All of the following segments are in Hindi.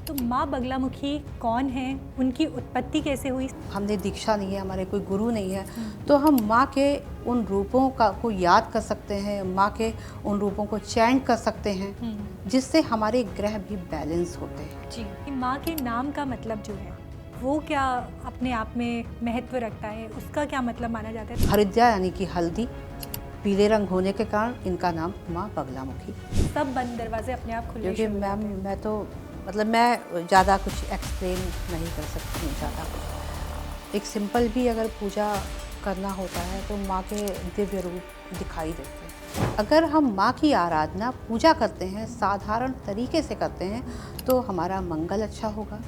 तो माँ बगलामुखी कौन है, उनकी उत्पत्ति कैसे हुई? हमने दीक्षा नहीं है, हमारे कोई गुरु नहीं है, तो हम माँ के उन रूपों को याद कर सकते हैं, माँ के उन रूपों को चैंट कर सकते हैं, जिससे हमारे ग्रह भी बैलेंस होते हैं। जी, माँ के नाम का मतलब जो है वो क्या अपने आप में महत्व रखता है, उसका क्या मतलब माना जाता है? हरिद्रा यानी कि हल्दी पीले रंग होने के कारण इनका नाम माँ बगलामुखी। सब बंद दरवाजे अपने आप खुले क्योंकि शुरू हो मैम जाते हैं। मैं तो मैं ज़्यादा कुछ एक्सप्लेन नहीं कर सकती हूँ ज़्यादा कुछ। एक सिंपल भी अगर पूजा करना होता है तो माँ के दिव्य रूप दिखाई देते हैं। अगर हम माँ की आराधना पूजा करते हैं, साधारण तरीके से करते हैं, तो हमारा मंगल अच्छा होगा,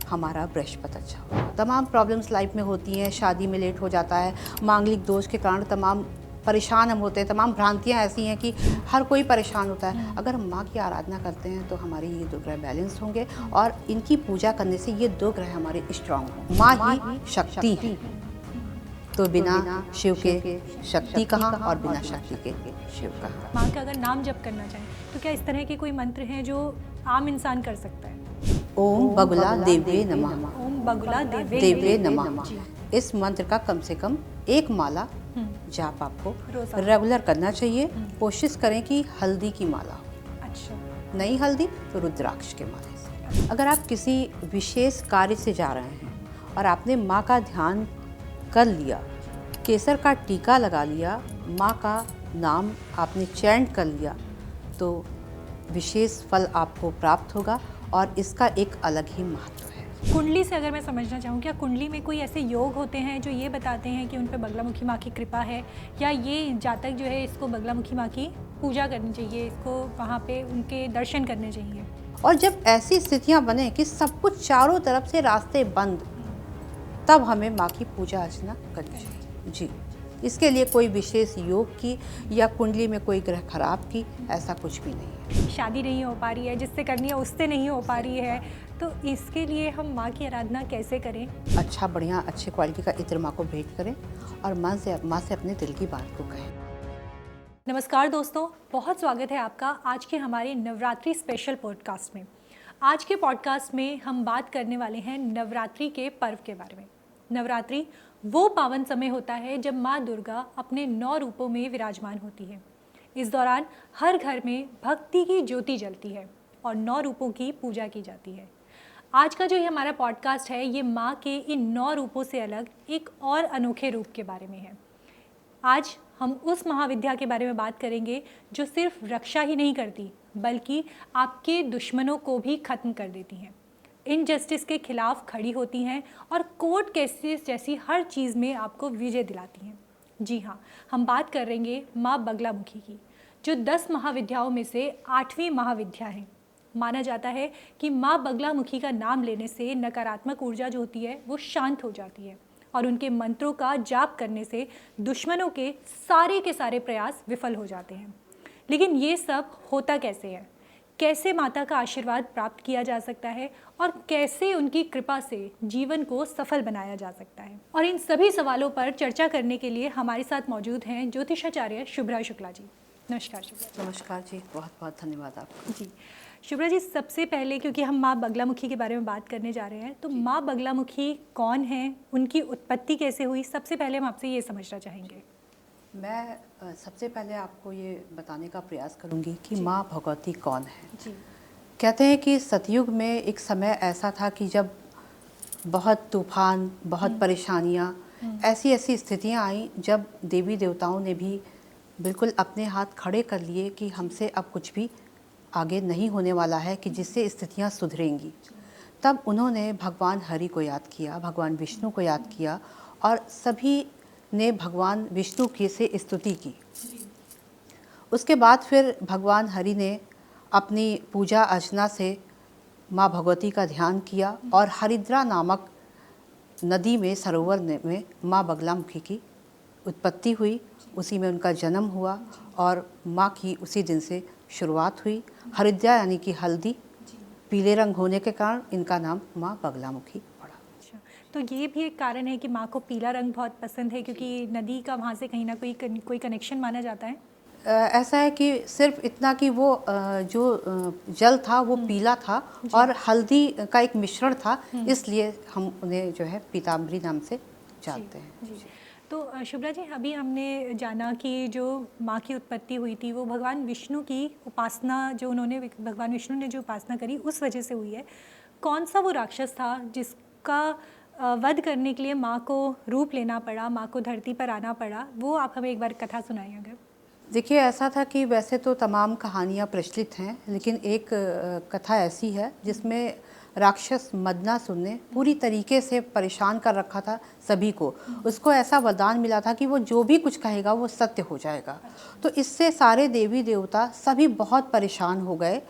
हमारा बृहस्पति अच्छा होगा। तमाम प्रॉब्लम्स लाइफ में होती हैं, शादी में लेट हो जाता है, मांगलिक दोष के कारण तमाम परेशान हम होते हैं, तमाम भ्रांतियाँ ऐसी हैं कि हर कोई परेशान होता है। अगर हम माँ की आराधना करते हैं तो हमारे ये दो ग्रह बैलेंस होंगे और इनकी पूजा करने से ये दो ग्रह हमारे स्ट्रांग होंगे। माँ ही शक्ति है, तो बिना शिव के शक्ति कहाँ और बिना शक्ति के शिव कहाँ। माँ का अगर नाम जप करना चाहें तो क्या इस तरह के कोई मंत्र हैं जो आम इंसान कर सकता है? ओम बगुला देवे नमः। ओम बगुला देवे नमः। जी। इस मंत्र का कम से कम एक माला जाप आपको रोज़ाना। रेगुलर करना चाहिए। कोशिश करें कि हल्दी की माला हो, अच्छा। नहीं हल्दी तो रुद्राक्ष के माले से। अगर आप किसी विशेष कार्य से जा रहे हैं और आपने माँ का ध्यान कर लिया, केसर का टीका लगा लिया, माँ का नाम आपने चैंट कर लिया, तो विशेष फल आपको प्राप्त होगा और इसका एक अलग ही महत्व है। कुंडली से अगर मैं समझना चाहूँ, क्या कुंडली में कोई ऐसे योग होते हैं जो ये बताते हैं कि उन पे बगलामुखी माँ की कृपा है, या ये जातक जो है इसको बगलामुखी माँ की पूजा करनी चाहिए, इसको वहाँ पे उनके दर्शन करने चाहिए? और जब ऐसी स्थितियाँ बने कि सब कुछ चारों तरफ से रास्ते बंद, तब हमें माँ की पूजा अर्चना करनी चाहिए। जी, इसके लिए कोई विशेष योग की या कुंडली में कोई ग्रह खराब की ऐसा कुछ भी नहीं है। शादी नहीं हो पा रही है, जिससे करनी है उससे नहीं हो पा रही है, तो इसके लिए हम माँ की आराधना कैसे करें? अच्छा बढ़िया अच्छे क्वालिटी का इत्र माँ को भेंट करें और माँ से अपने दिल की बात को कहें। नमस्कार दोस्तों, बहुत स्वागत है आपका आज के हमारे नवरात्रि स्पेशल पॉडकास्ट में। आज के पॉडकास्ट में हम बात करने वाले हैं नवरात्रि के पर्व के बारे में। नवरात्रि वो पावन समय होता है जब माँ दुर्गा अपने 9 रूपों में विराजमान होती है। इस दौरान हर घर में भक्ति की ज्योति जलती है और 9 रूपों की पूजा की जाती है। आज का जो ये हमारा पॉडकास्ट है, ये माँ के इन 9 रूपों से अलग एक और अनोखे रूप के बारे में है। आज हम उस महाविद्या के बारे में बात करेंगे जो सिर्फ रक्षा ही नहीं करती, बल्कि आपके दुश्मनों को भी खत्म कर देती हैं, इनजस्टिस के खिलाफ खड़ी होती हैं और कोर्ट केसेस जैसी हर चीज़ में आपको विजय दिलाती हैं। जी हाँ, हम बात करेंगे माँ बगलामुखी की, जो 10 महाविद्याओं में से 8वीं महाविद्या है। माना जाता है कि माँ बगलामुखी का नाम लेने से नकारात्मक ऊर्जा जो होती है वो शांत हो जाती है और उनके मंत्रों का जाप करने से दुश्मनों के सारे प्रयास विफल हो जाते हैं। लेकिन ये सब होता कैसे है? कैसे माता का आशीर्वाद प्राप्त किया जा सकता है और कैसे उनकी कृपा से जीवन को सफल बनाया जा सकता है? और इन सभी सवालों पर चर्चा करने के लिए हमारे साथ मौजूद हैं ज्योतिषाचार्य शुभ्रा शुक्ला जी। नमस्कार शुभ्रा। नमस्कार जी, बहुत बहुत धन्यवाद आपका। जी शुभ्रा जी, सबसे पहले क्योंकि हम माँ बगलामुखी के बारे में बात करने जा रहे हैं, तो माँ बगलामुखी कौन है, उनकी उत्पत्ति कैसे हुई, सबसे पहले हम आपसे ये समझना चाहेंगे। मैं सबसे पहले आपको ये बताने का प्रयास करूंगी कि माँ भगवती कौन है। जी। कहते हैं कि सतयुग में एक समय ऐसा था कि जब बहुत तूफान, बहुत परेशानियाँ, ऐसी ऐसी स्थितियाँ आई जब देवी देवताओं ने भी बिल्कुल अपने हाथ खड़े कर लिए कि हमसे अब कुछ भी आगे नहीं होने वाला है, कि जिससे स्थितियाँ सुधरेंगी। तब उन्होंने भगवान हरि को याद किया, भगवान विष्णु को याद किया और सभी ने भगवान विष्णु की से स्तुति की। उसके बाद फिर भगवान हरि ने अपनी पूजा अर्चना से माँ भगवती का ध्यान किया और हरिद्रा नामक नदी में, सरोवर में माँ बगलामुखी की उत्पत्ति हुई। उसी में उनका जन्म हुआ और माँ की उसी दिन से शुरुआत हुई। हरिद्रा यानी कि हल्दी पीले रंग होने के कारण इनका नाम माँ बगलामुखी पड़ा। अच्छा, तो ये भी एक कारण है कि माँ को पीला रंग बहुत पसंद है, क्योंकि नदी का वहाँ से कहीं ना कोई कनेक्शन माना जाता है। ऐसा है कि सिर्फ इतना कि वो जल था वो पीला था और हल्दी का एक मिश्रण था, इसलिए हम उन्हें जो है पीताम्बरी नाम से जानते हैं। जी। तो शुभ्रा जी, अभी हमने जाना कि जो माँ की उत्पत्ति हुई थी वो भगवान विष्णु की उपासना, जो उन्होंने भगवान विष्णु ने जो उपासना करी उस वजह से हुई है। कौन सा वो राक्षस था जिसका वध करने के लिए माँ को रूप लेना पड़ा, माँ को धरती पर आना पड़ा? वो आप हमें एक बार कथा सुनाइए अगर। देखिए, ऐसा था कि वैसे तो तमाम कहानियाँ प्रचलित हैं, लेकिन एक कथा ऐसी है जिसमें राक्षस मदनासुर ने पूरी तरीके से परेशान कर रखा था सभी को। उसको ऐसा वरदान मिला था कि वो जो भी कुछ कहेगा वो सत्य हो जाएगा। तो इससे सारे देवी देवता सभी बहुत परेशान हो गए।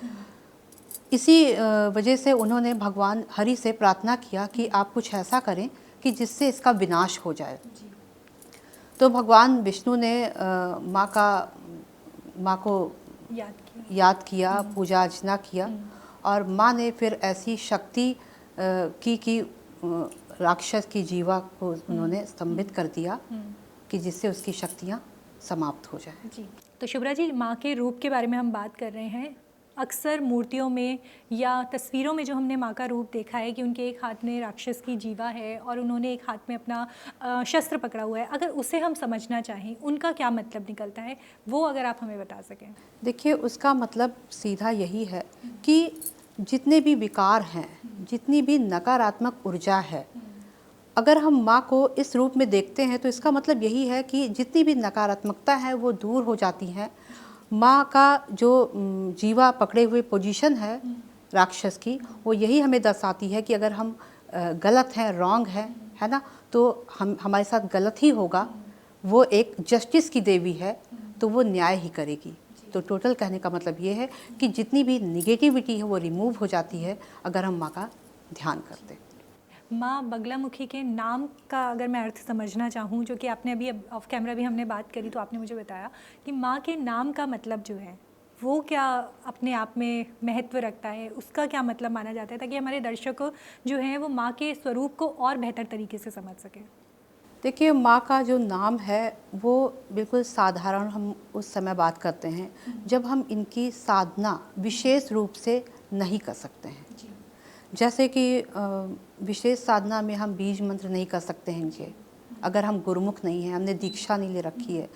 इसी वजह से उन्होंने भगवान हरि से प्रार्थना किया कि आप कुछ ऐसा करें कि जिससे इसका विनाश हो जाए। तो भगवान विष्णु ने माँ को याद किया, पूजा अर्चना किया, और माँ ने फिर ऐसी शक्ति की कि राक्षस की जीवा को उन्होंने स्तंभित कर दिया कि जिससे उसकी शक्तियाँ समाप्त हो जाए। जी। तो शुभ्रा जी, माँ के रूप के बारे में हम बात कर रहे हैं। अक्सर मूर्तियों में या तस्वीरों में जो हमने माँ का रूप देखा है कि उनके एक हाथ में राक्षस की जीवा है और उन्होंने एक हाथ में अपना शस्त्र पकड़ा हुआ है। अगर उसे हम समझना चाहें, उनका क्या मतलब निकलता है, वो अगर आप हमें बता सकें। देखिए, उसका मतलब सीधा यही है कि जितने भी विकार हैं, जितनी भी नकारात्मक ऊर्जा है, अगर हम माँ को इस रूप में देखते हैं तो इसका मतलब यही है कि जितनी भी नकारात्मकता है वो दूर हो जाती है। माँ का जो जीवा पकड़े हुए पोजीशन है राक्षस की, वो यही हमें दर्शाती है कि अगर हम गलत हैं, रॉन्ग है ना, तो हमारे साथ गलत ही होगा। वो एक जस्टिस की देवी है, तो वो न्याय ही करेगी। तो टोटल कहने का मतलब ये है कि जितनी भी निगेटिविटी है वो रिमूव हो जाती है अगर हम माँ का ध्यान करते हैं। माँ बगलामुखी के नाम का अगर मैं अर्थ समझना चाहूँ, जो कि आपने अभी ऑफ कैमरा भी हमने बात करी, तो आपने मुझे बताया कि माँ के नाम का मतलब जो है वो क्या अपने आप में महत्व रखता है, उसका क्या मतलब माना जाता है, ताकि हमारे दर्शकों जो हैं वो माँ के स्वरूप को और बेहतर तरीके से समझ सकें। देखिए, माँ का जो नाम है वो बिल्कुल साधारण हम उस समय बात करते हैं जब हम इनकी साधना विशेष रूप से नहीं कर सकते हैं। जैसे कि विशेष साधना में हम बीज मंत्र नहीं कर सकते हैं इनके, अगर हम गुरुमुख नहीं हैं, हमने दीक्षा नहीं ले रखी है,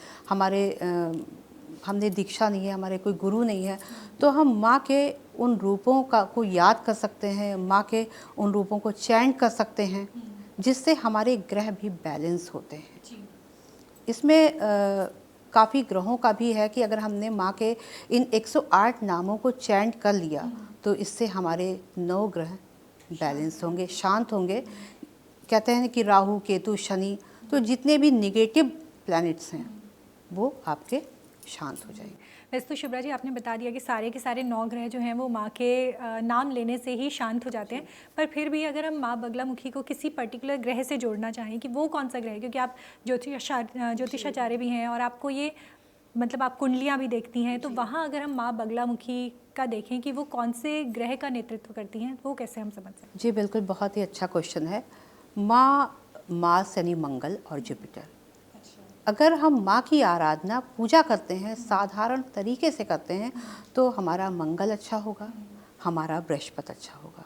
हमने दीक्षा नहीं है, हमारे कोई गुरु नहीं है, तो हम माँ के उन रूपों को याद कर सकते हैं, माँ के उन रूपों को चैंट कर सकते हैं, जिससे हमारे ग्रह भी बैलेंस होते हैं। इसमें काफ़ी ग्रहों का भी है कि अगर हमने माँ के इन 108 नामों को चैंट कर लिया तो इससे हमारे 9 ग्रह बैलेंस होंगे, शांत होंगे। कहते हैं कि राहु, केतु, शनि, तो जितने भी निगेटिव प्लैनेट्स हैं वो आपके शांत हो जाएंगे। वैसे तो शुभ्रा जी, आपने बता दिया कि सारे के सारे 9 ग्रह जो हैं वो माँ के नाम लेने से ही शांत हो जाते हैं, पर फिर भी अगर हम माँ बगलामुखी को किसी पर्टिकुलर ग्रह से जोड़ना चाहें कि वो कौन सा ग्रह है, क्योंकि आप ज्योतिषाचार्य भी हैं और आपको ये मतलब आप कुंडलियाँ भी देखती हैं, तो वहाँ अगर हम माँ बगलामुखी का देखें कि वो कौन से ग्रह का नेतृत्व करती हैं, वो कैसे हम समझ सकते हैं? जी बिल्कुल, बहुत ही अच्छा क्वेश्चन है। मार्स यानी मंगल और जुपिटर। अगर हम माँ की आराधना पूजा करते हैं, साधारण तरीके से करते हैं, तो हमारा मंगल अच्छा होगा, हमारा बृहस्पति अच्छा होगा।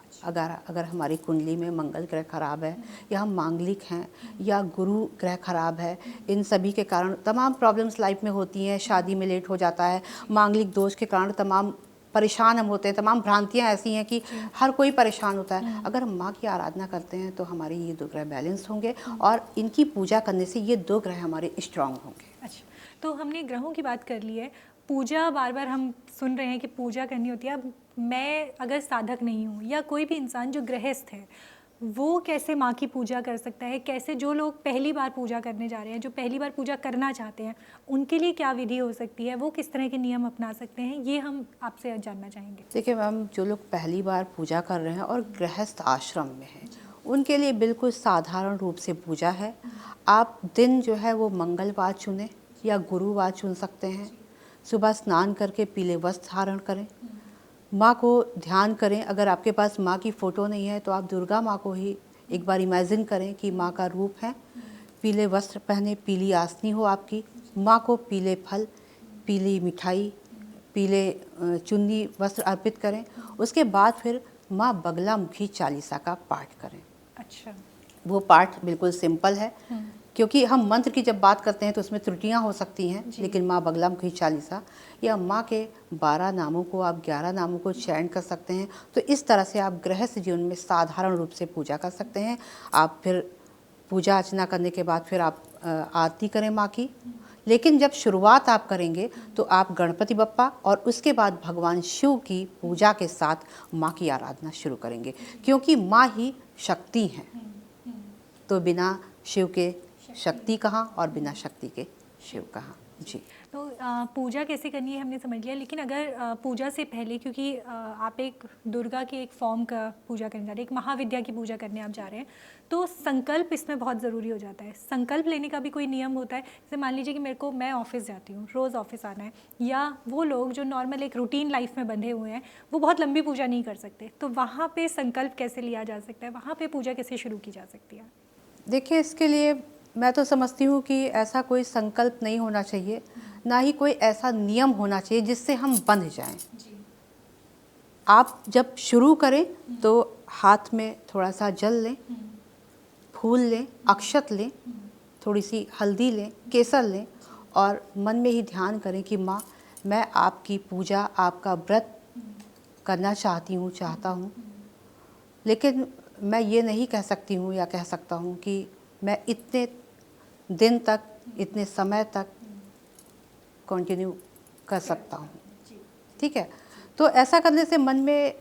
अगर हमारी कुंडली में मंगल ग्रह खराब है, या हम मांगलिक हैं, या गुरु ग्रह खराब है, इन सभी के कारण तमाम प्रॉब्लम्स लाइफ में होती हैं। शादी में लेट हो जाता है, मांगलिक दोष के कारण तमाम परेशान हम होते हैं, तमाम भ्रांतियाँ ऐसी हैं कि हर कोई परेशान होता है। अगर हम माँ की आराधना करते हैं तो हमारे ये 2 ग्रह बैलेंस होंगे और इनकी पूजा करने से ये 2 ग्रह हमारे स्ट्रांग होंगे। अच्छा, तो हमने ग्रहों की बात कर ली है, पूजा बार बार हम सुन रहे हैं कि पूजा करनी होती है। अब मैं अगर साधक नहीं हूँ या कोई भी इंसान जो गृहस्थ है, वो कैसे माँ की पूजा कर सकता है? कैसे जो लोग पहली बार पूजा करने जा रहे हैं, जो पहली बार पूजा करना चाहते हैं, उनके लिए क्या विधि हो सकती है? वो किस तरह के नियम अपना सकते हैं? ये हम आपसे जानना चाहेंगे। देखिए मैम, जो लोग पहली बार पूजा कर रहे हैं और गृहस्थ आश्रम में हैं, उनके लिए बिल्कुल साधारण रूप से पूजा है। आप दिन जो है वो मंगलवार चुनें या गुरुवार चुन सकते हैं। सुबह स्नान करके पीले वस्त्र धारण करें, माँ को ध्यान करें। अगर आपके पास माँ की फ़ोटो नहीं है तो आप दुर्गा माँ को ही एक बार इमेजिन करें कि माँ का रूप है। पीले वस्त्र पहने, पीली आसनी हो आपकी, माँ को पीले फल पीली मिठाई, पीले चुन्नी वस्त्र अर्पित करें। उसके बाद फिर माँ बगलामुखी चालीसा का पाठ करें। अच्छा। वो पाठ बिल्कुल सिंपल है, क्योंकि हम मंत्र की जब बात करते हैं तो उसमें त्रुटियां हो सकती हैं, लेकिन माँ बगलामुखी चालीसा या माँ के 12 नामों को आप 11 नामों को चयन कर सकते हैं। तो इस तरह से आप गृहस्थ जीवन में साधारण रूप से पूजा कर सकते हैं। आप फिर पूजा अर्चना करने के बाद फिर आप आरती करें माँ की। लेकिन जब शुरुआत आप करेंगे तो आप गणपति बप्पा और उसके बाद भगवान शिव की पूजा के साथ माँ की आराधना शुरू करेंगे, क्योंकि माँ ही शक्ति हैं। तो बिना शिव के शक्ति कहाँ और बिना शक्ति के शिव कहाँ। जी। तो पूजा कैसे करनी है हमने समझ लिया, लेकिन अगर पूजा से पहले, क्योंकि आप एक दुर्गा की एक फॉर्म का पूजा करने जा रहे हैं, एक महाविद्या की पूजा करने आप जा रहे हैं, तो संकल्प इसमें बहुत ज़रूरी हो जाता है। संकल्प लेने का भी कोई नियम होता है? जैसे मान लीजिए कि मैं ऑफिस जाती हूँ, रोज़ ऑफिस आना है, या वो लोग जो नॉर्मल एक रूटीन लाइफ में बंधे हुए हैं वो बहुत लंबी पूजा नहीं कर सकते, तो वहाँ पर संकल्प कैसे लिया जा सकता है, वहाँ पर पूजा कैसे शुरू की जा सकती है? देखिए, इसके लिए मैं तो समझती हूँ कि ऐसा कोई संकल्प नहीं होना चाहिए, ना ही कोई ऐसा नियम होना चाहिए जिससे हम बंध जाएं। आप जब शुरू करें तो हाथ में थोड़ा सा जल लें, फूल लें, अक्षत लें, थोड़ी सी हल्दी लें, केसर लें और मन में ही ध्यान करें कि माँ, मैं आपकी पूजा, आपका व्रत करना चाहता हूँ, लेकिन मैं ये नहीं कह सकती हूँ या कह सकता हूँ कि मैं इतने दिन तक, इतने समय तक कंटिन्यू कर सकता हूँ। ठीक है, तो ऐसा करने से मन में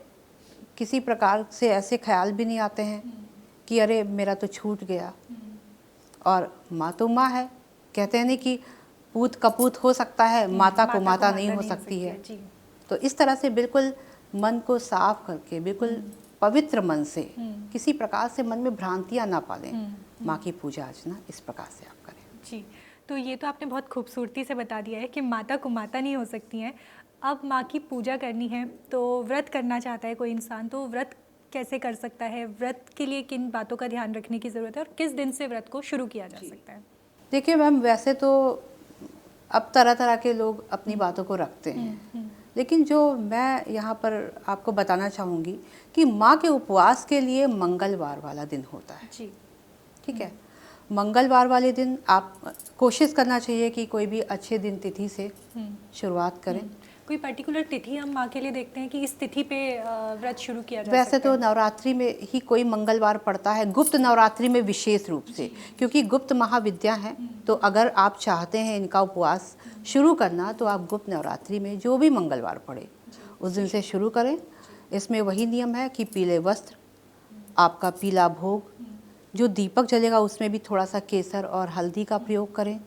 किसी प्रकार से ऐसे ख्याल भी नहीं आते हैं कि अरे मेरा तो छूट गया। और माँ तो माँ है, कहते हैं नहीं कि पूत कपूत हो सकता है, माता को माता नहीं हो सकती है। तो इस तरह से बिल्कुल मन को साफ करके, बिल्कुल पवित्र मन से, किसी प्रकार से मन में भ्रांतियाँ ना पालें, माँ की पूजा अर्चना इस प्रकार से आप करें। जी, तो ये तो आपने बहुत खूबसूरती से बता दिया है कि माता को माता नहीं हो सकती हैं। अब माँ की पूजा करनी है, तो व्रत करना चाहता है कोई इंसान, तो व्रत कैसे कर सकता है? व्रत के लिए किन बातों का ध्यान रखने की ज़रूरत है और किस दिन से व्रत को शुरू किया जा सकता है? देखिए मैम, वैसे तो अब तरह तरह के लोग अपनी बातों को रखते हैं, लेकिन जो मैं यहाँ पर आपको बताना चाहूँगी कि माँ के उपवास के लिए मंगलवार वाला दिन होता है। जी। ठीक है, मंगलवार वाले दिन आप कोशिश करना चाहिए कि कोई भी अच्छे दिन तिथि से शुरुआत करें। कोई पर्टिकुलर तिथि हम माँ के लिए देखते हैं कि इस तिथि पे व्रत शुरू किया जा वैसे सकता तो है? नवरात्रि में ही कोई मंगलवार पड़ता है, गुप्त नवरात्रि में विशेष रूप से, क्योंकि गुप्त महाविद्या है। तो अगर आप चाहते हैं इनका उपवास शुरू करना, तो आप गुप्त नवरात्रि में जो भी मंगलवार पड़े उस दिन से शुरू करें। इसमें वही नियम है कि पीले वस्त्र, आपका पीला भोग, जो दीपक जलेगा उसमें भी थोड़ा सा केसर और हल्दी का प्रयोग करें।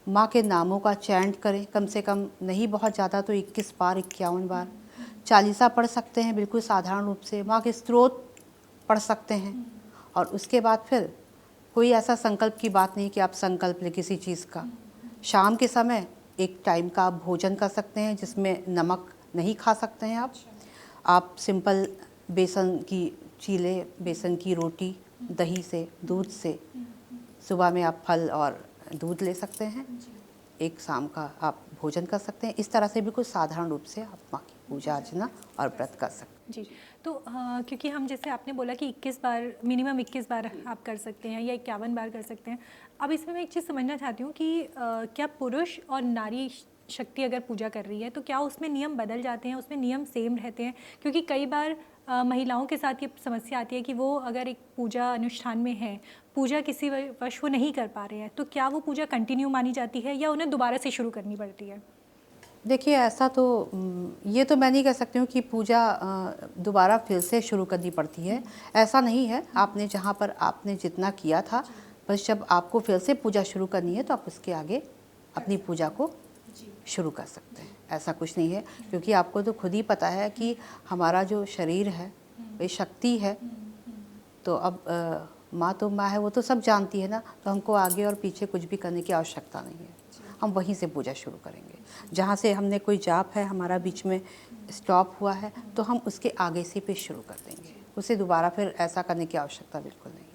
माँ के नामों का चैंट करें, कम से कम नहीं बहुत ज़्यादा तो 21 बार, 51 बार। चालीसा पढ़ सकते हैं बिल्कुल साधारण रूप से, माँ के स्तोत्र पढ़ सकते हैं। और उसके बाद फिर कोई ऐसा संकल्प की बात नहीं कि आप संकल्प लें किसी चीज़ का। शाम के समय एक टाइम का आप भोजन कर सकते हैं जिसमें नमक नहीं खा सकते हैं आप सिंपल बेसन की चीले, बेसन की रोटी, दही से, दूध से, सुबह में आप फल और दूध ले सकते हैं। एक शाम का आप भोजन कर सकते हैं। इस तरह से बिल्कुल साधारण रूप से आप माँ की पूजा अर्चना और व्रत कर सकते हैं। जी, तो क्योंकि हम, जैसे आपने बोला कि 21 बार, मिनिमम 21 बार आप कर सकते हैं या 51 बार कर सकते हैं। अब इसमें मैं एक चीज़ समझना चाहती हूँ कि क्या पुरुष और नारी शक्ति अगर पूजा कर रही है तो क्या उसमें नियम बदल जाते हैं, उसमें नियम सेम रहते हैं? क्योंकि कई बार महिलाओं के साथ ये समस्या आती है कि वो अगर एक पूजा अनुष्ठान में है, पूजा किसी वश वो नहीं कर पा रहे हैं, तो क्या वो पूजा कंटिन्यू मानी जाती है या उन्हें दोबारा से शुरू करनी पड़ती है? देखिए, ऐसा तो ये तो मैं नहीं कह सकती हूँ कि पूजा दोबारा फिर से शुरू करनी पड़ती है। ऐसा नहीं है, आपने जहाँ पर आपने जितना किया था, बस जब आपको फिर से पूजा शुरू करनी है तो आप उसके आगे अपनी पूजा को शुरू कर सकते हैं। ऐसा कुछ नहीं है, क्योंकि आपको तो खुद ही पता है कि हमारा जो शरीर है वे शक्ति है। तो अब माँ तो माँ है, वो तो सब जानती है ना, तो हमको आगे और पीछे कुछ भी करने की आवश्यकता नहीं है। हम वहीं से पूजा शुरू करेंगे। जहाँ से हमने कोई जाप है हमारा बीच में स्टॉप हुआ है, तो हम उसके आगे से फिर शुरू कर देंगे। उसे दोबारा फिर ऐसा करने की आवश्यकता बिल्कुल नहीं है।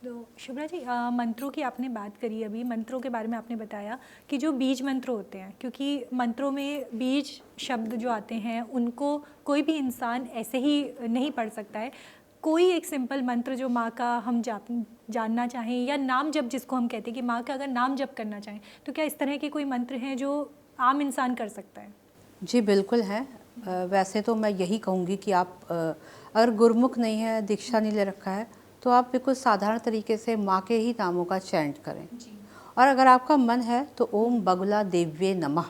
तो शुभ्रा जी, मंत्रों की आपने बात करी, अभी मंत्रों के बारे में आपने बताया कि जो बीज मंत्र होते हैं, क्योंकि मंत्रों में बीज शब्द जो आते हैं उनको कोई भी इंसान ऐसे ही नहीं पढ़ सकता है। कोई एक सिंपल मंत्र जो माँ का हम जानना चाहें, या नाम जप जिसको हम कहते हैं कि माँ का अगर नाम जप करना चाहें, तो क्या इस तरह के कोई मंत्र हैं जो आम इंसान कर सकता है? जी बिल्कुल है। वैसे तो मैं यही कहूँगी कि आप अगर गुरुमुख नहीं है, दीक्षा नहीं ले रखा है, तो आप बिल्कुल साधारण तरीके से माँ के ही नामों का चैंट करें। और अगर आपका मन है तो ओम बगुला देव्ये नमः,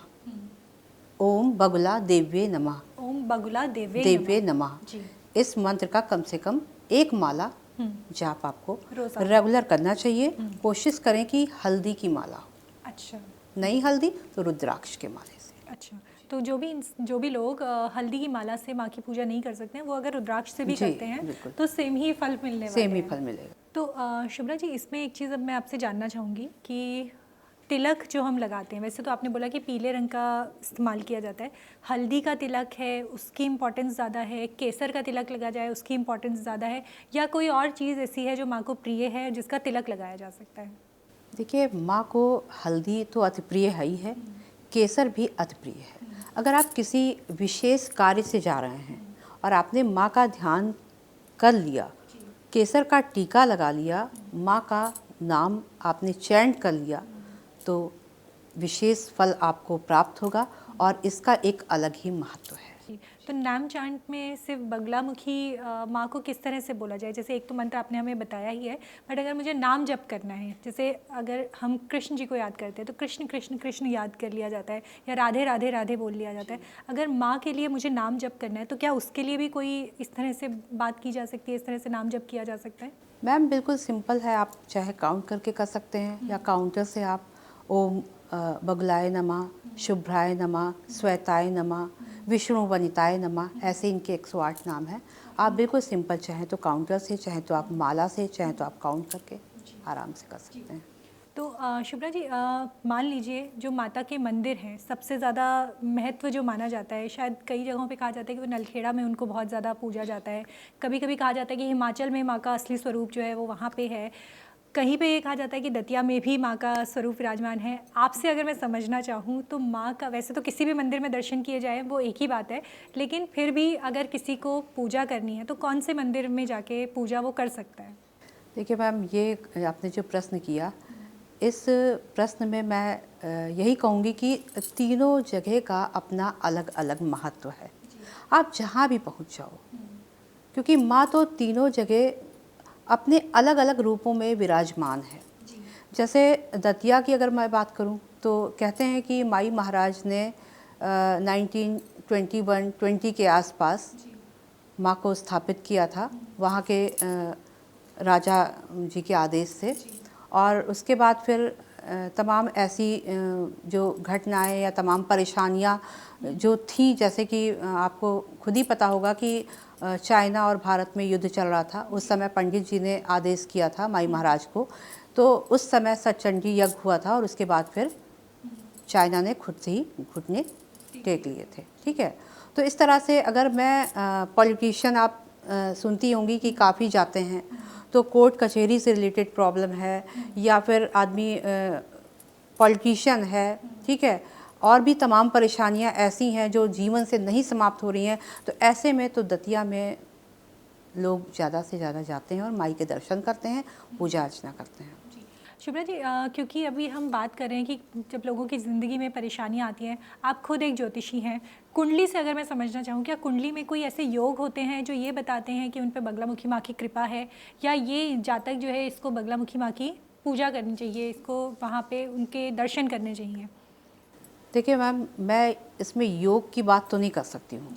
ओम बगुला देव्ये नमः, ओम बगुला देव्ये नमः, जी। इस मंत्र का कम से कम एक माला जाप आपको रोज़ाना रेगुलर करना चाहिए। कोशिश करें कि हल्दी की माला हो, अच्छा। नहीं हल्दी तो रुद्राक्ष के माले से। अच्छा, तो जो भी लोग हल्दी की माला से माँ की पूजा नहीं कर सकते हैं, वो अगर रुद्राक्ष से भी जी, करते हैं बिल्कुल। तो सेम ही फल मिलने वाले सेम ही हैं। फल मिलेगा। तो शुभ्रा जी, इसमें एक चीज़ अब मैं आपसे जानना चाहूँगी कि तिलक जो हम लगाते हैं, वैसे तो आपने बोला कि पीले रंग का इस्तेमाल किया जाता है, हल्दी का तिलक है उसकी इम्पोर्टेंस ज़्यादा है, केसर का तिलक लगा जाए उसकी इम्पोर्टेंस ज़्यादा है, या कोई और चीज़ ऐसी है जो माँ को प्रिय है जिसका तिलक लगाया जा सकता है? देखिए, माँ को हल्दी तो अति प्रिय है ही है, केसर भी अति प्रिय है। अगर आप किसी विशेष कार्य से जा रहे हैं और आपने माँ का ध्यान कर लिया, केसर का टीका लगा लिया, माँ का नाम आपने चैंट कर लिया, तो विशेष फल आपको प्राप्त होगा और इसका एक अलग ही महत्व है। तो नाम चांट में सिर्फ बगलामुखी माँ को किस तरह से बोला जाए? जैसे एक तो मंत्र आपने हमें बताया ही है, बट अगर मुझे नाम जप करना है, जैसे अगर हम कृष्ण जी को याद करते हैं तो कृष्ण कृष्ण कृष्ण याद कर लिया जाता है, या राधे राधे राधे बोल लिया जाता है। अगर माँ के लिए मुझे नाम जप करना है तो क्या उसके लिए भी कोई इस तरह से बात की जा सकती है, इस तरह से नाम जप किया जा सकता है? मैम बिल्कुल सिंपल है, आप चाहे काउंट करके कर सकते हैं या काउंटर से आप ओम बगुलाय नमः, शुभ्राय नमः, श्वेताय नमः, विष्णु वनिताय नमः, ऐसे इनके 108 नाम हैं। आप बिल्कुल सिंपल चाहें तो काउंटर से, चाहें तो आप माला से, चाहें तो आप काउंट करके आराम से कर सकते हैं। तो शुभ्रा जी, मान लीजिए जो माता के मंदिर हैं, सबसे ज़्यादा महत्व जो माना जाता है, शायद कई जगहों पे कहा जाता है कि वो नलखेड़ा में उनको बहुत ज़्यादा पूजा जाता है, कभी कभी कहा जाता है कि हिमाचल में माँ का असली स्वरूप जो है वो वहाँ पे है, कहीं पे ये कहा जाता है कि दतिया में भी माँ का स्वरूप विराजमान है। आपसे अगर मैं समझना चाहूँ तो माँ का, वैसे तो किसी भी मंदिर में दर्शन किए जाए वो एक ही बात है, लेकिन फिर भी अगर किसी को पूजा करनी है तो कौन से मंदिर में जाके पूजा वो कर सकता है? देखिए मैम, ये आपने जो प्रश्न किया, इस प्रश्न में मैं यही कहूँगी कि तीनों जगह का अपना अलग अलग महत्व है। आप जहाँ भी पहुँच जाओ, क्योंकि माँ तो तीनों जगह अपने अलग अलग रूपों में विराजमान है। जैसे दतिया की अगर मैं बात करूं तो कहते हैं कि माई महाराज ने 1921-20 के आसपास माँ को स्थापित किया था, वहाँ के राजा जी के आदेश से। और उसके बाद फिर तमाम ऐसी जो घटनाएं या तमाम परेशानियां जो थी, जैसे कि आपको खुद ही पता होगा कि चाइना और भारत में युद्ध चल रहा था, उस समय पंडित जी ने आदेश किया था माई महाराज को, तो उस समय सचंडी यज्ञ हुआ था और उसके बाद फिर चाइना ने खुद से ही घुटने टेक लिए थे। ठीक है, तो इस तरह से अगर मैं पॉलिटिशियन, आप सुनती होंगी कि काफ़ी जाते हैं, तो कोर्ट कचहरी से रिलेटेड प्रॉब्लम है, या फिर आदमी पॉलिटिशियन है, ठीक है, और भी तमाम परेशानियां ऐसी हैं जो जीवन से नहीं समाप्त हो रही हैं, तो ऐसे में तो दतिया में लोग ज़्यादा से ज़्यादा जाते हैं और माई के दर्शन करते हैं, पूजा अर्चना करते हैं। शुभ्रा जी, क्योंकि अभी हम बात कर रहे हैं कि जब लोगों की ज़िंदगी में परेशानियां आती हैं, आप खुद एक ज्योतिषी हैं, कुंडली से अगर मैं समझना चाहूँ, क्या कुंडली में कोई ऐसे योग होते हैं जो ये बताते हैं कि उन पर बगलामुखी माँ की कृपा है, या ये जातक जो है इसको बगलामुखी माँ की पूजा करनी चाहिए, इसको वहाँ पे उनके दर्शन करने चाहिए? देखिए मैम, मैं इसमें योग की बात तो नहीं कर सकती हूँ,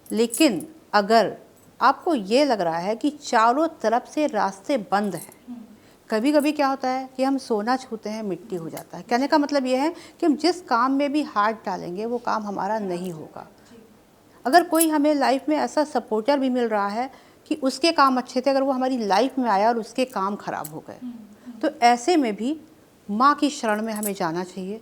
लेकिन अगर आपको ये लग रहा है कि चारों तरफ से रास्ते बंद हैं, कभी कभी क्या होता है कि हम सोना छूते हैं मिट्टी हो जाता है, कहने का मतलब ये है कि हम जिस काम में भी हाथ डालेंगे वो काम हमारा नहीं होगा। अगर कोई हमें लाइफ में ऐसा सपोर्टर भी मिल रहा है कि उसके काम अच्छे थे, अगर वो हमारी लाइफ में आया और उसके काम खराब हो गए, तो ऐसे में भी माँ की शरण में हमें जाना चाहिए,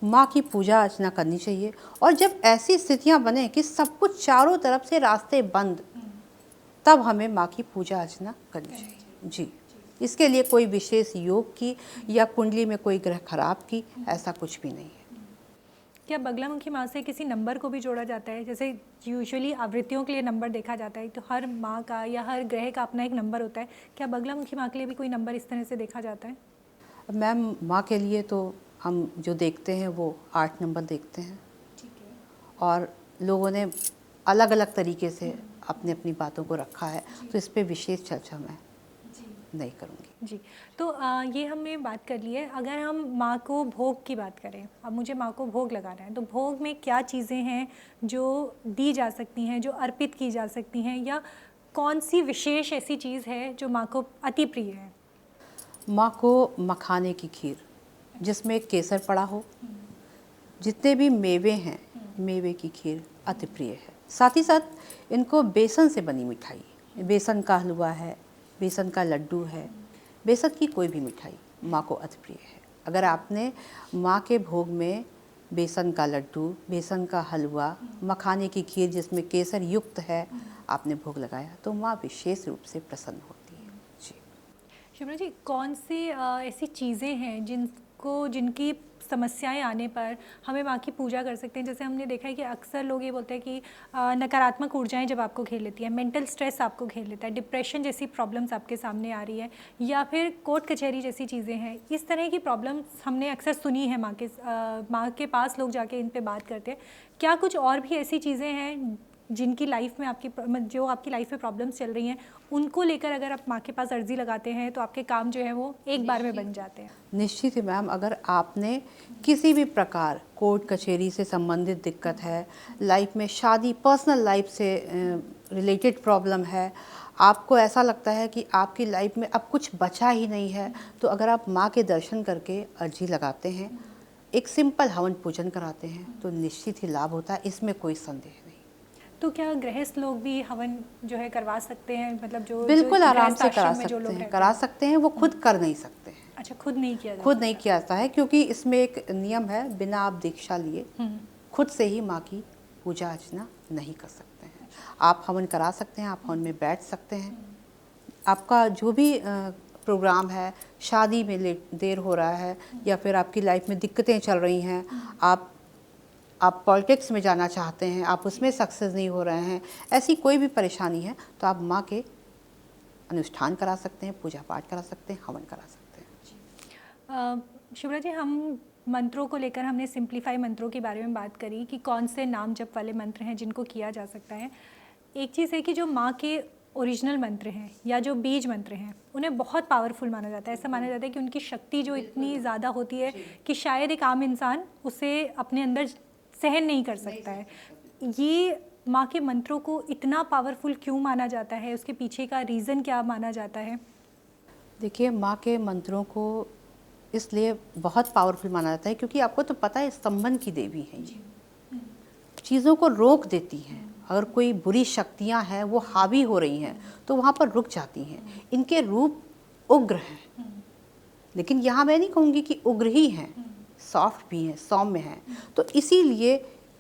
माँ की पूजा अर्चना करनी चाहिए। और जब ऐसी स्थितियाँ बने कि सब कुछ चारों तरफ से रास्ते बंद, तब हमें माँ की पूजा अर्चना करनी चाहिए। जी। इसके लिए कोई विशेष योग की या कुंडली में कोई ग्रह खराब की, ऐसा कुछ भी नहीं है। क्या बगलामुखी माँ से किसी नंबर को भी जोड़ा जाता है? जैसे यूजुअली आवृत्तियों के लिए नंबर देखा जाता है, तो हर माँ का या हर ग्रह का अपना एक नंबर होता है, क्या बगलामुखी माँ के लिए भी कोई नंबर इस तरह से देखा जाता है? मैम, माँ के लिए तो हम जो देखते हैं वो 8 नंबर देखते हैं। ठीक है। और लोगों ने अलग अलग तरीके से अपनी अपनी बातों को रखा है, तो इस पे विशेष चर्चा मैं नहीं करूँगी। जी, तो ये हमने बात कर ली है। अगर हम माँ को भोग की बात करें, अब मुझे माँ को भोग लगाना है, तो भोग में क्या चीज़ें हैं जो दी जा सकती हैं, जो अर्पित की जा सकती हैं, या कौन सी विशेष ऐसी चीज़ है जो माँ को अति प्रिय है? माँ को मखाने की खीर जिसमें केसर पड़ा हो, जितने भी मेवे हैं, मेवे की खीर अति प्रिय है। साथ ही साथ इनको बेसन से बनी मिठाई, बेसन का हलवा है, बेसन का लड्डू है, बेसन की कोई भी मिठाई माँ को अति प्रिय है। अगर आपने माँ के भोग में बेसन का लड्डू, बेसन का हलवा, मखाने की खीर जिसमें केसर युक्त है, आपने भोग लगाया, तो माँ विशेष रूप से प्रसन्न होती है। जी शिमला जी, कौन सी ऐसी चीज़ें हैं जिनकी समस्याएं आने पर हमें माँ की पूजा कर सकते हैं? जैसे हमने देखा है कि अक्सर लोग ये बोलते हैं कि नकारात्मक ऊर्जाएं जब आपको घेर लेती है, मेंटल स्ट्रेस आपको घेर लेता है, डिप्रेशन जैसी प्रॉब्लम्स आपके सामने आ रही है, या फिर कोर्ट कचहरी जैसी चीज़ें हैं, इस तरह की प्रॉब्लम्स हमने अक्सर सुनी है। माँ के पास लोग जाके इन पर बात करते हैं। क्या कुछ और भी ऐसी चीज़ें हैं जिनकी लाइफ में जो आपकी लाइफ में प्रॉब्लम्स चल रही हैं, उनको लेकर अगर आप माँ के पास अर्जी लगाते हैं तो आपके काम जो है वो एक बार में बन जाते हैं? निश्चित ही मैम, अगर आपने किसी भी प्रकार कोर्ट कचहरी से संबंधित दिक्कत है, लाइफ में शादी, पर्सनल लाइफ से रिलेटेड प्रॉब्लम है, आपको ऐसा लगता है कि आपकी लाइफ में अब कुछ बचा ही नहीं है, तो अगर आप माँ के दर्शन करके अर्जी लगाते हैं, एक सिंपल हवन पूजन कराते हैं, तो निश्चित ही लाभ होता है, इसमें कोई संदेह नहीं। तो क्या गृहस्थ लोग भी हवन जो है करवा सकते हैं? मतलब जो बिल्कुल आराम गृहस्थ से करा आश्रम में जो सकते लोग हैं, रहते करा सकते हैं। वो खुद कर नहीं सकते हैं। अच्छा, खुद नहीं किया खुद नहीं किया जाता है, क्योंकि इसमें एक नियम है, बिना आप दीक्षा लिए खुद से ही माँ की पूजा अर्चना नहीं कर सकते हैं। आप हवन करा सकते हैं, आप हवन में बैठ सकते हैं। आपका जो भी प्रोग्राम है, शादी में देर हो रहा है, या फिर आपकी लाइफ में दिक्कतें चल रही हैं, आप पॉलिटिक्स में जाना चाहते हैं, आप उसमें सक्सेस नहीं हो रहे हैं, ऐसी कोई भी परेशानी है, तो आप माँ के अनुष्ठान करा सकते हैं, पूजा पाठ करा सकते हैं, हवन करा सकते हैं। शिवरा जी, हम मंत्रों को लेकर हमने सिंप्लीफाई मंत्रों के बारे में बात करी कि कौन से नाम जप वाले मंत्र हैं जिनको किया जा सकता है। एक चीज़ है कि जो माँ के ओरिजिनल मंत्र हैं या जो बीज मंत्र हैं, उन्हें बहुत पावरफुल माना जाता है। ऐसा माना जाता है कि उनकी शक्ति जो इतनी ज़्यादा होती है कि शायद एक आम इंसान उसे अपने अंदर सहन नहीं कर सकता है। ये माँ के मंत्रों को इतना पावरफुल क्यों माना जाता है? उसके पीछे का रीज़न क्या माना जाता है? देखिए, माँ के मंत्रों को इसलिए बहुत पावरफुल माना जाता है क्योंकि आपको तो पता है, स्तंभन की देवी है ये, चीज़ों को रोक देती हैं। अगर कोई बुरी शक्तियाँ हैं वो हावी हो रही हैं तो वहाँ पर रुक जाती हैं। इनके रूप उग्र हैं, लेकिन यहाँ मैं नहीं कहूँगी कि उग्र ही हैं, सॉफ्ट भी हैं, सौम्य हैं। तो इसीलिए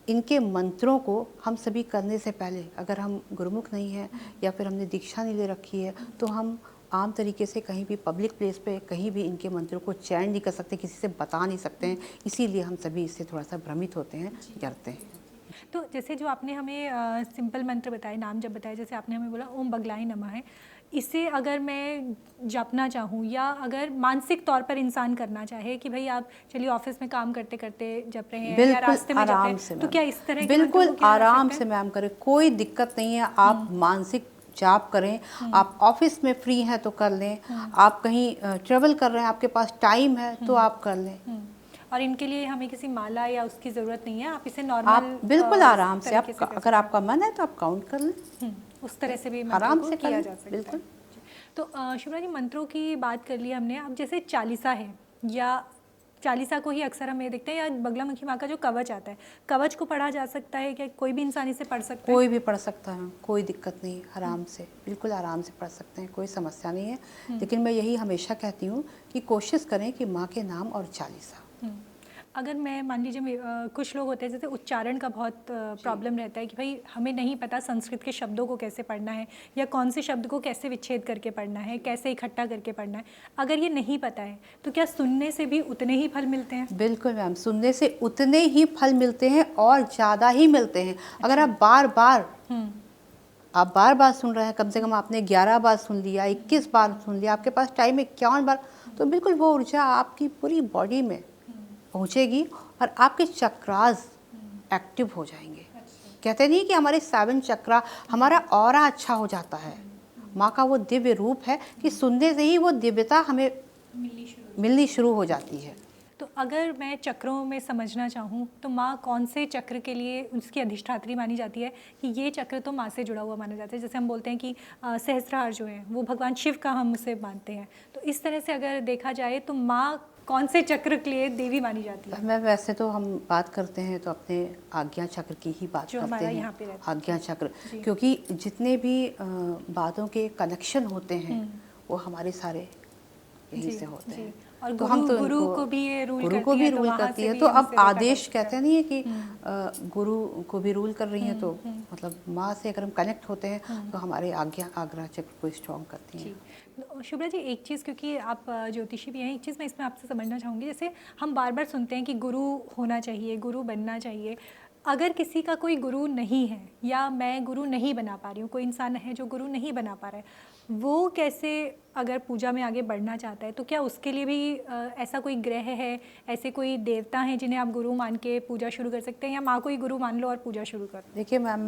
इनके मंत्रों को हम सभी करने से पहले, अगर हम गुरुमुख नहीं हैं या फिर हमने दीक्षा नहीं ले रखी है, तो हम आम तरीके से कहीं भी पब्लिक प्लेस पे कहीं भी इनके मंत्रों को चैन नहीं कर सकते, किसी से बता नहीं सकते हैं। इसीलिए हम सभी इससे थोड़ा सा भ्रमित होते हैं, डरते हैं। तो जैसे जो आपने हमें सिंपल मंत्र बताए, नाम जब बताए, जैसे आपने हमें बोला ओम बगलाय नमः है, इसे अगर मैं जपना चाहूँ या अगर मानसिक तौर पर इंसान करना चाहे कि भाई आप चलिए ऑफिस में काम करते करते जप रहे हैं या रास्ते में जप रहे हैं, तो क्या इस तरह बिल्कुल आराम से मैम करें, कोई दिक्कत नहीं है। आप मानसिक जाप करें, आप ऑफिस में फ्री हैं तो कर लें, आप कहीं ट्रेवल कर रहे हैं, आपके पास टाइम है तो आप कर लें। और इनके लिए हमें किसी माला या उसकी ज़रूरत नहीं है, आप इसे नॉर्मल आप बिल्कुल आराम से, आप अगर आपका मन है तो आप काउंट कर लें, उस तरह से भी आराम से किया जा सकता है। बिल्कुल। तो शिवरा जी, मंत्रों की बात कर ली हमने। अब जैसे चालीसा है, या चालीसा को ही अक्सर हम ये देखते हैं, या बगलामुखी माँ का जो कवच आता है, कवच को पढ़ा जा सकता है क्या? कोई भी इंसान इसे पढ़ सकता है? कोई भी पढ़ सकता है, कोई दिक्कत नहीं, आराम से, बिल्कुल आराम से पढ़ सकते हैं, कोई समस्या नहीं है। लेकिन मैं यही हमेशा कहती हूँ कि कोशिश करें कि माँ के नाम और चालीसा। अगर मैं मान लीजिए कुछ लोग होते हैं जैसे उच्चारण का बहुत प्रॉब्लम रहता है कि भाई हमें नहीं पता संस्कृत के शब्दों को कैसे पढ़ना है या कौन से शब्द को कैसे विच्छेद करके पढ़ना है, कैसे इकट्ठा करके पढ़ना है। अगर ये नहीं पता है तो क्या सुनने से भी उतने ही फल मिलते हैं? बिल्कुल मैम, सुनने से उतने ही फल मिलते हैं और ज़्यादा ही मिलते हैं। अगर आप बार बार सुन रहे हैं, कम से कम आपने 11 बार सुन लिया, 21 बार सुन लिया, आपके पास टाइम 51 बार, तो बिल्कुल वो ऊर्जा आपकी पूरी बॉडी में पहुंचेगी और आपके चक्रास एक्टिव हो जाएंगे। कहते नहीं कि हमारे 7 चक्रा, हमारा ऑरा अच्छा हो जाता है। माँ का वो दिव्य रूप है कि सुनने से ही वो दिव्यता हमें मिलनी शुरू हो जाती है। तो अगर मैं चक्रों में समझना चाहूँ तो माँ कौन से चक्र के लिए उसकी अधिष्ठात्री मानी जाती है कि ये चक्र तो माँ से जुड़ा हुआ माना जाता है? जैसे हम बोलते हैं कि सहस्त्रहार जो है वो भगवान शिव का हम उसे मानते हैं, तो इस तरह से अगर देखा जाए तो माँ कौन से चक्र के लिए देवी मानी जाती है? मैं वैसे तो हम बात करते हैं तो अपने आज्ञा चक्र की ही बात करते हैं, यहाँ पे आज्ञा चक्र, क्योंकि जितने भी बातों के कनेक्शन होते हैं वो हमारे सारे यहीं से होते हैं। और तो हम तो गुरु को भी ये रूल गुरु को भी रूल करती है, तो अब आदेश कहते नहीं है कि गुरु को भी रूल कर रही हैं, तो मतलब माँ से अगर हम कनेक्ट होते हैं तो हमारे आज्ञा चक्र को स्ट्रॉन्ग करती हैं। शुभ्रा जी, एक चीज़, क्योंकि आप ज्योतिषी भी हैं, एक चीज़ मैं इसमें आपसे समझना चाहूँगी। जैसे हम बार बार सुनते हैं कि गुरु होना चाहिए, गुरु बनना चाहिए। अगर किसी का कोई गुरु नहीं है या मैं गुरु नहीं बना पा रही हूँ, कोई इंसान है जो गुरु नहीं बना पा रहा है, वो कैसे अगर पूजा में आगे बढ़ना चाहता है तो क्या उसके लिए भी ऐसा कोई ग्रह है, ऐसे कोई देवता हैं जिन्हें आप गुरु मान के पूजा शुरू कर सकते हैं, या माँ को ही गुरु मान लो और पूजा शुरू कर? देखिए मैम,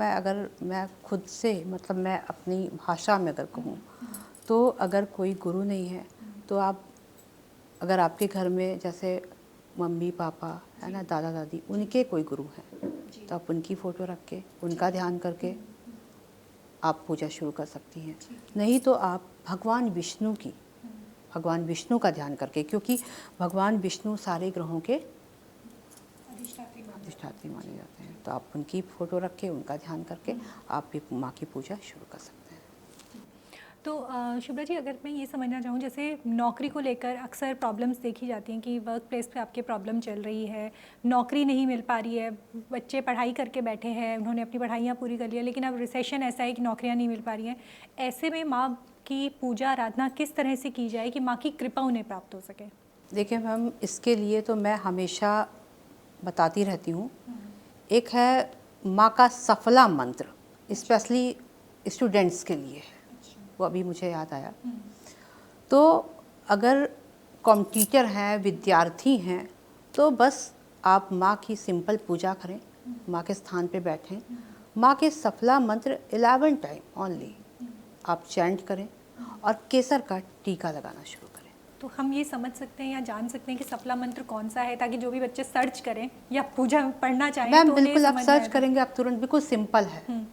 मैं खुद से मतलब मैं अपनी भाषा में अगर कहूँ तो अगर कोई गुरु नहीं है तो अगर आपके घर में जैसे मम्मी पापा है ना, दादा दादी, उनके कोई गुरु हैं तो आप उनकी फ़ोटो रख के उनका ध्यान करके आप पूजा शुरू कर सकती हैं। नहीं तो आप भगवान विष्णु का ध्यान करके, क्योंकि भगवान विष्णु सारे ग्रहों के अधिष्ठात्री माने जाते हैं, तो आप उनकी फ़ोटो रख के उनका ध्यान करके आप भी माँ की पूजा शुरू कर सकते हैं। तो शुभ्रा जी, अगर मैं ये समझना चाहूँ, जैसे नौकरी को लेकर अक्सर प्रॉब्लम्स देखी जाती हैं कि वर्क प्लेस पे आपके प्रॉब्लम चल रही है, नौकरी नहीं मिल पा रही है, बच्चे पढ़ाई करके बैठे हैं, उन्होंने अपनी पढ़ाइयाँ पूरी कर लिया, लेकिन अब रिसेशन ऐसा है कि नौकरियाँ नहीं मिल पा रही हैं। ऐसे में माँ की पूजा आराधना किस तरह से की जाए कि माँ की कृपा उन्हें प्राप्त हो सके? देखिए मैम, इसके लिए तो मैं हमेशा बताती रहती हूँ। एक है माँ का सफला मंत्र, स्पेशली स्टूडेंट्स के लिए है, वो अभी मुझे याद आया। तो अगर कॉम्पिटिटर हैं, विद्यार्थी हैं, तो बस आप माँ की सिंपल पूजा करें, माँ के स्थान पे बैठें, माँ के सफला मंत्र 11 टाइम ओनली आप चैंट करें और केसर का टीका लगाना शुरू करें। तो हम ये समझ सकते हैं या जान सकते हैं कि सफला मंत्र कौन सा है, ताकि जो भी बच्चे सर्च करें या पूजा पढ़ना चाहें मैम तो बिल्कुल आप सर्च करेंगे, आप तुरंत, बिल्कुल सिंपल है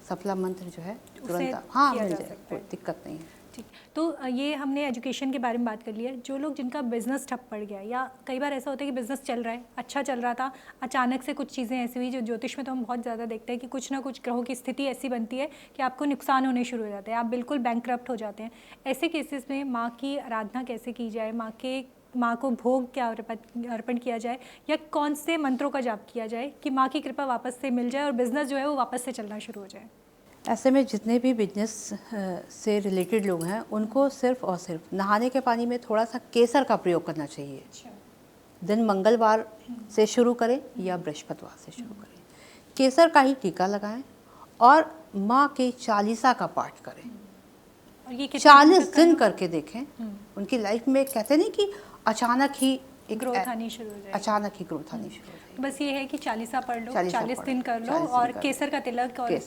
सफला मंत्र जो है, तुरंत हाँ मिल जाए, कोई दिक्कत नहीं है। ठीक, तो ये हमने एजुकेशन के बारे में बात कर लिया। जो लोग जिनका बिज़नेस ठप पड़ गया, या कई बार ऐसा होता है कि बिज़नेस चल रहा है, अच्छा चल रहा था, अचानक से कुछ चीज़ें ऐसी हुई, जो ज्योतिष में तो हम बहुत ज़्यादा देखते हैं कि कुछ ना कुछ ग्रहों की स्थिति ऐसी बनती है कि आपको नुकसान होने शुरू हो जाते हैं, आप बिल्कुल बैंकक्रप्ट हो जाते हैं। ऐसे केसेस में माँ की आराधना कैसे की जाए, माँ को भोग क्या अर्पण किया जाए, या कौन से मंत्रों का जाप किया जाए कि माँ की कृपा वापस से मिल जाए और बिज़नेस जो है वो वापस से चलना शुरू हो जाए? ऐसे में जितने भी बिजनेस से रिलेटेड लोग हैं, उनको सिर्फ और सिर्फ नहाने के पानी में थोड़ा सा केसर का प्रयोग करना चाहिए। दिन मंगलवार से शुरू करें या बृहस्पतिवार से शुरू करें, केसर का ही टीका लगाएं और माँ के चालीसा का पाठ करें। और ये 40 दिन करके देखें, उनकी लाइफ में कहते नहीं कि अचानक ही ग्रोथ आनी शुरू हो जाए, अचानक ही ग्रोथ आनी शुरू हो जाए। बस ये है कि चालीसा पढ़ लो, 40 दिन कर लो और केसर का तिलक, और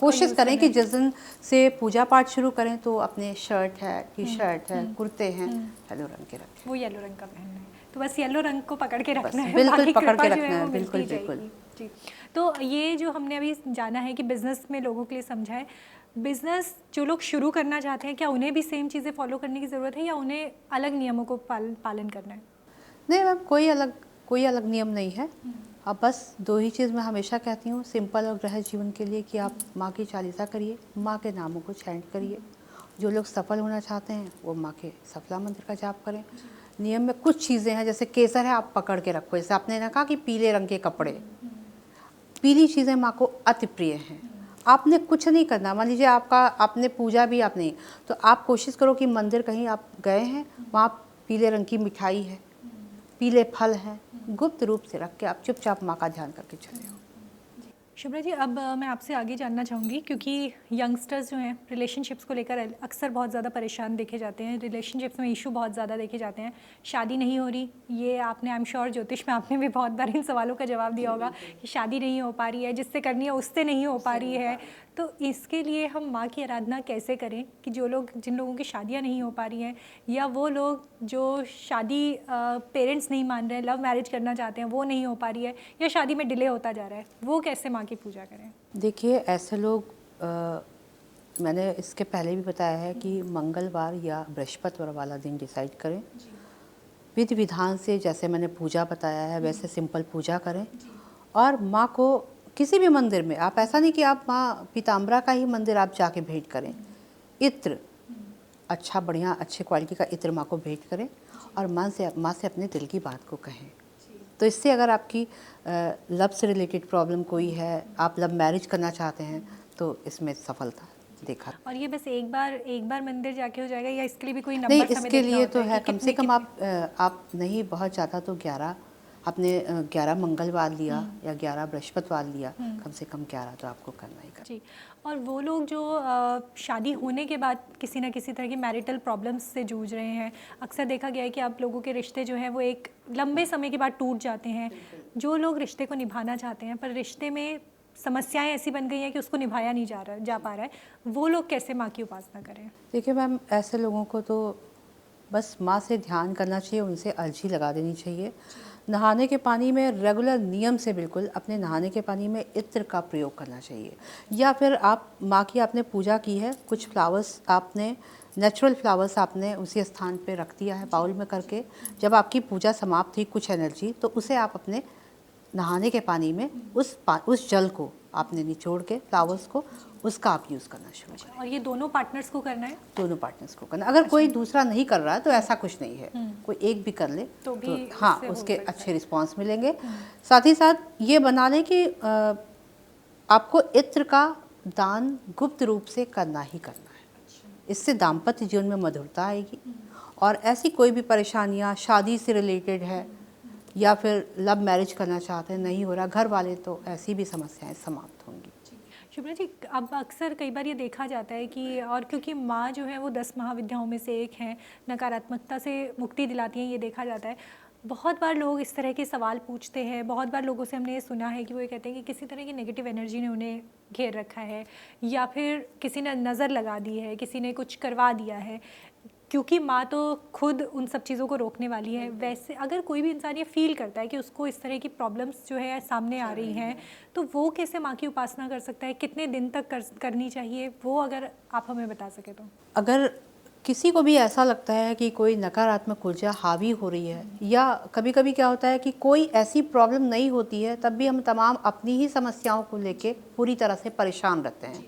कोशिश करें कि जिस दिन से पूजा पाठ शुरू करें तो अपने शर्ट है, टी शर्ट है, कुर्ते हैं, येलो रंग के रखें। वो येलो रंग का पहनना है, तो बस येलो रंग को पकड़ के रखना है, बिल्कुल पकड़ के रखना है, बिल्कुल बिल्कुल जी। तो ये जो हमने अभी जाना है कि बिजनेस में लोगों के लिए समझा है, बिजनेस जो लोग शुरू करना चाहते हैं, क्या उन्हें भी सेम चीज़ें फॉलो करने की ज़रूरत है या उन्हें अलग नियमों को पालन करना है? नहीं मैम, कोई अलग नियम नहीं है। अब बस 2 ही चीज़ मैं हमेशा कहती हूँ सिंपल और ग्रह जीवन के लिए, कि आप माँ की चालीसा करिए, माँ के नामों को चैंट करिए। जो लोग सफल होना चाहते हैं वो माँ के सफला मंत्र का जाप करें। नियम में कुछ चीज़ें हैं, जैसे केसर है आप पकड़ के रखो, जैसे आपने ना कहा कि पीले रंग के कपड़े, पीली चीज़ें माँ को अति प्रिय हैं। आपने कुछ नहीं करना, मान लीजिए आपने पूजा भी आप नहीं, तो आप कोशिश करो कि मंदिर कहीं आप गए हैं, वहाँ पीले रंग की मिठाई है, पीले फल हैं, गुप्त रूप से रख के आप चुपचाप माँ का ध्यान करके चले हो। शुभ्रा जी, अब मैं आपसे आगे जानना चाहूँगी, क्योंकि यंगस्टर्स जो हैं रिलेशनशिप्स को लेकर अक्सर बहुत ज़्यादा परेशान देखे जाते हैं, रिलेशनशिप्स में इशू बहुत ज़्यादा देखे जाते हैं। शादी नहीं हो रही, ये आपने, आई एम श्योर ज्योतिष में आपने भी बहुत बार इन सवालों का जवाब दिया होगा कि शादी नहीं हो पा रही है, जिससे करनी है उससे नहीं हो पा रही है। तो इसके लिए हम माँ की आराधना कैसे करें कि जिन लोगों की शादियाँ नहीं हो पा रही हैं, या वो लोग जो शादी पेरेंट्स नहीं मान रहे हैं, लव मैरिज करना चाहते हैं, वो नहीं हो पा रही है, या शादी में डिले होता जा रहा है, वो कैसे माँ की पूजा करें? देखिए ऐसे लोग मैंने इसके पहले भी बताया है कि मंगलवार या बृहस्पतिवार वाला दिन डिसाइड करें, विधि विधान से, जैसे मैंने पूजा बताया है वैसे सिंपल पूजा करें, और माँ को किसी भी मंदिर में, आप ऐसा नहीं कि आप माँ पीताम्बरा का ही मंदिर आप जाके भेंट करें, इत्र अच्छा बढ़िया अच्छे क्वालिटी का इत्र माँ को भेंट करें, और माँ से अपने दिल की बात को कहें। तो इससे अगर आपकी लव से रिलेटेड प्रॉब्लम कोई है, आप लव मैरिज करना चाहते हैं, तो इसमें सफलता देखा। और ये बस एक बार मंदिर जाके हो जाएगा, या इसके लिए भी कोई नहीं, नंबर हमें इसके देखना लिए होता तो है है कि कम से कम आप नहीं बहुत ज़्यादा तो 11 आपने 11 मंगलवार लिया या 11 बृहस्पतिवार लिया, कम से कम 11 तो आपको करना ही करना। जी। और वो लोग जो शादी होने के बाद किसी न किसी तरह की मैरिटल प्रॉब्लम्स से जूझ रहे हैं, अक्सर देखा गया है कि आप लोगों के रिश्ते जो हैं वो एक लंबे समय के बाद टूट जाते हैं। जो लोग रिश्ते को निभाना चाहते हैं पर रिश्ते में समस्याएं ऐसी बन गई हैं कि उसको निभाया नहीं जा पा रहा है, वो लोग कैसे माँ की उपासना करें? देखिए मैम, ऐसे लोगों को तो बस माँ से ध्यान करना चाहिए, उनसे अर्जी लगा देनी चाहिए। नहाने के पानी में रेगुलर नियम से बिल्कुल अपने नहाने के पानी में इत्र का प्रयोग करना चाहिए, या फिर आप माँ की आपने पूजा की है, कुछ फ्लावर्स आपने नेचुरल फ्लावर्स आपने उसी स्थान पे रख दिया है बाउल में करके, जब आपकी पूजा समाप्त थी कुछ एनर्जी, तो उसे आप अपने नहाने के पानी में उस जल को आपने निचोड़ के फ्लावर्स को उसका आप यूज़ करना शुरू करें। और ये दोनों पार्टनर्स को करना है? दोनों पार्टनर्स को करना। अगर कोई दूसरा नहीं कर रहा है तो ऐसा कुछ नहीं है, कोई एक भी कर ले तो हाँ उसके अच्छे रिस्पांस मिलेंगे। साथ ही साथ ये बना लें कि आपको इत्र का दान गुप्त रूप से करना ही करना है। इससे दाम्पत्य जीवन में मधुरता आएगी, और ऐसी कोई भी परेशानियाँ शादी से रिलेटेड है या फिर लव मैरिज करना चाहते हैं, नहीं हो रहा घर वाले, तो ऐसी भी समस्याएं समाप्त होंगी। शुभ्रा जी, अब अक्सर कई बार ये देखा जाता है कि, और क्योंकि माँ जो है वो 10 महाविद्याओं में से एक है, नकारात्मकता से मुक्ति दिलाती हैं, ये देखा जाता है। बहुत बार लोग इस तरह के सवाल पूछते हैं, बहुत बार लोगों से हमने ये सुना है कि वो ये कहते हैं कि किसी तरह की नेगेटिव एनर्जी ने उन्हें घेर रखा है, या फिर किसी ने नज़र लगा दी है, किसी ने कुछ करवा दिया है, क्योंकि माँ तो खुद उन सब चीज़ों को रोकने वाली है। वैसे अगर कोई भी इंसान ये फील करता है कि उसको इस तरह की प्रॉब्लम्स जो है सामने आ रही हैं, तो वो कैसे माँ की उपासना कर सकता है, कितने दिन तक करनी चाहिए, वो अगर आप हमें बता सके तो। अगर किसी को भी ऐसा लगता है कि कोई नकारात्मक ऊर्जा हावी हो रही है, या कभी कभी क्या होता है कि कोई ऐसी प्रॉब्लम नहीं होती है तब भी हम तमाम अपनी ही समस्याओं को लेके पूरी तरह से परेशान रहते हैं,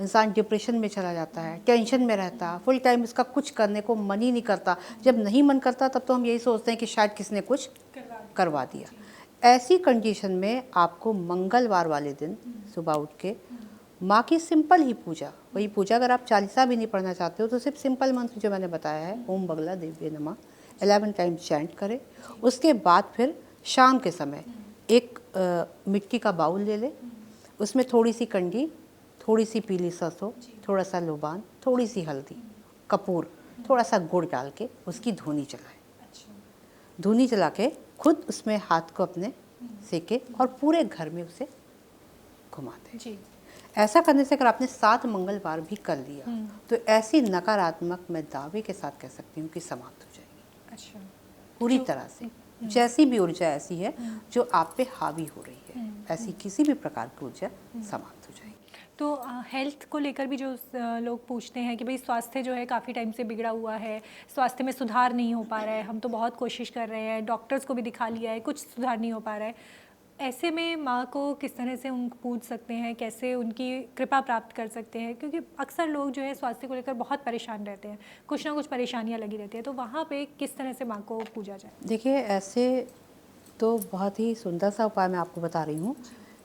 इंसान डिप्रेशन में चला जाता है, टेंशन में रहता है, फुल टाइम उसका कुछ करने को मन ही नहीं करता। जब नहीं मन करता तब तो हम यही सोचते हैं कि शायद किसने कुछ करवा दिया। ऐसी कंडीशन में आपको मंगलवार वाले दिन सुबह उठ के माँ की सिंपल ही पूजा, वही पूजा अगर आप चालीसा भी नहीं पढ़ना चाहते हो तो सिर्फ सिंपल मंत्र जो मैंने बताया है, ओम बगला देव्य नमः 11 टाइम्स चैंट करें। उसके बाद फिर शाम के समय एक मिट्टी का बाउल ले ले, उसमें थोड़ी सी कंडी, थोड़ी सी पीली सरसों, थोड़ा सा लोबान, थोड़ी सी हल्दी, कपूर, थोड़ा सा गुड़ डाल के उसकी धुनी जलाएं। धुनी जला के खुद उसमें हाथ को अपने सेके और पूरे घर में उसे घुमा दें। ऐसा करने से अगर आपने 7 मंगलवार भी कर लिया तो ऐसी नकारात्मक, मैं दावे के साथ कह सकती हूँ कि समाप्त हो जाएगी। अच्छा। पूरी तरह से जैसी भी ऊर्जा ऐसी है जो आप पे हावी हो रही है, ऐसी किसी भी प्रकार की ऊर्जा समाप्त हो जाएगी। तो हेल्थ को लेकर भी जो लोग पूछते हैं कि भाई स्वास्थ्य जो है काफ़ी टाइम से बिगड़ा हुआ है, स्वास्थ्य में सुधार नहीं हो पा रहा है, हम तो बहुत कोशिश कर रहे हैं, डॉक्टर्स को भी दिखा लिया है, कुछ सुधार नहीं हो पा रहा है, ऐसे में माँ को किस तरह से उन पूज सकते हैं, कैसे उनकी कृपा प्राप्त कर सकते हैं? क्योंकि अक्सर लोग जो है स्वास्थ्य को लेकर बहुत परेशान रहते हैं, कुछ ना कुछ परेशानियाँ लगी रहती है, तो वहाँ पे किस तरह से माँ को पूजा जाए? देखिए, ऐसे तो बहुत ही सुंदर सा उपाय मैं आपको बता रही हूँ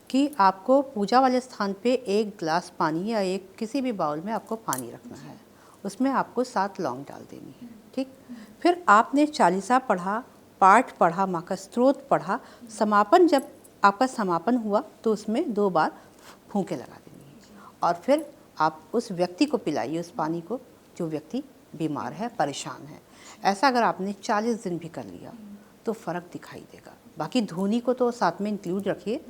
कि आपको पूजा वाले स्थान पे एक ग्लास पानी या एक किसी भी बाउल में आपको पानी रखना है। उसमें आपको 7 लौंग डाल देनी है, ठीक। फिर आपने चालीसा पढ़ा, पाठ पढ़ा, माँ का स्तोत्र पढ़ा, समापन जब आपका समापन हुआ तो उसमें 2 बार फूंके लगा देनी है और फिर आप उस व्यक्ति को पिलाइए उस पानी को जो व्यक्ति बीमार है, परेशान है। ऐसा अगर आपने 40 दिन भी कर लिया तो फ़र्क दिखाई देगा। बाकी धूनी को तो साथ में इंक्लूड रखिए।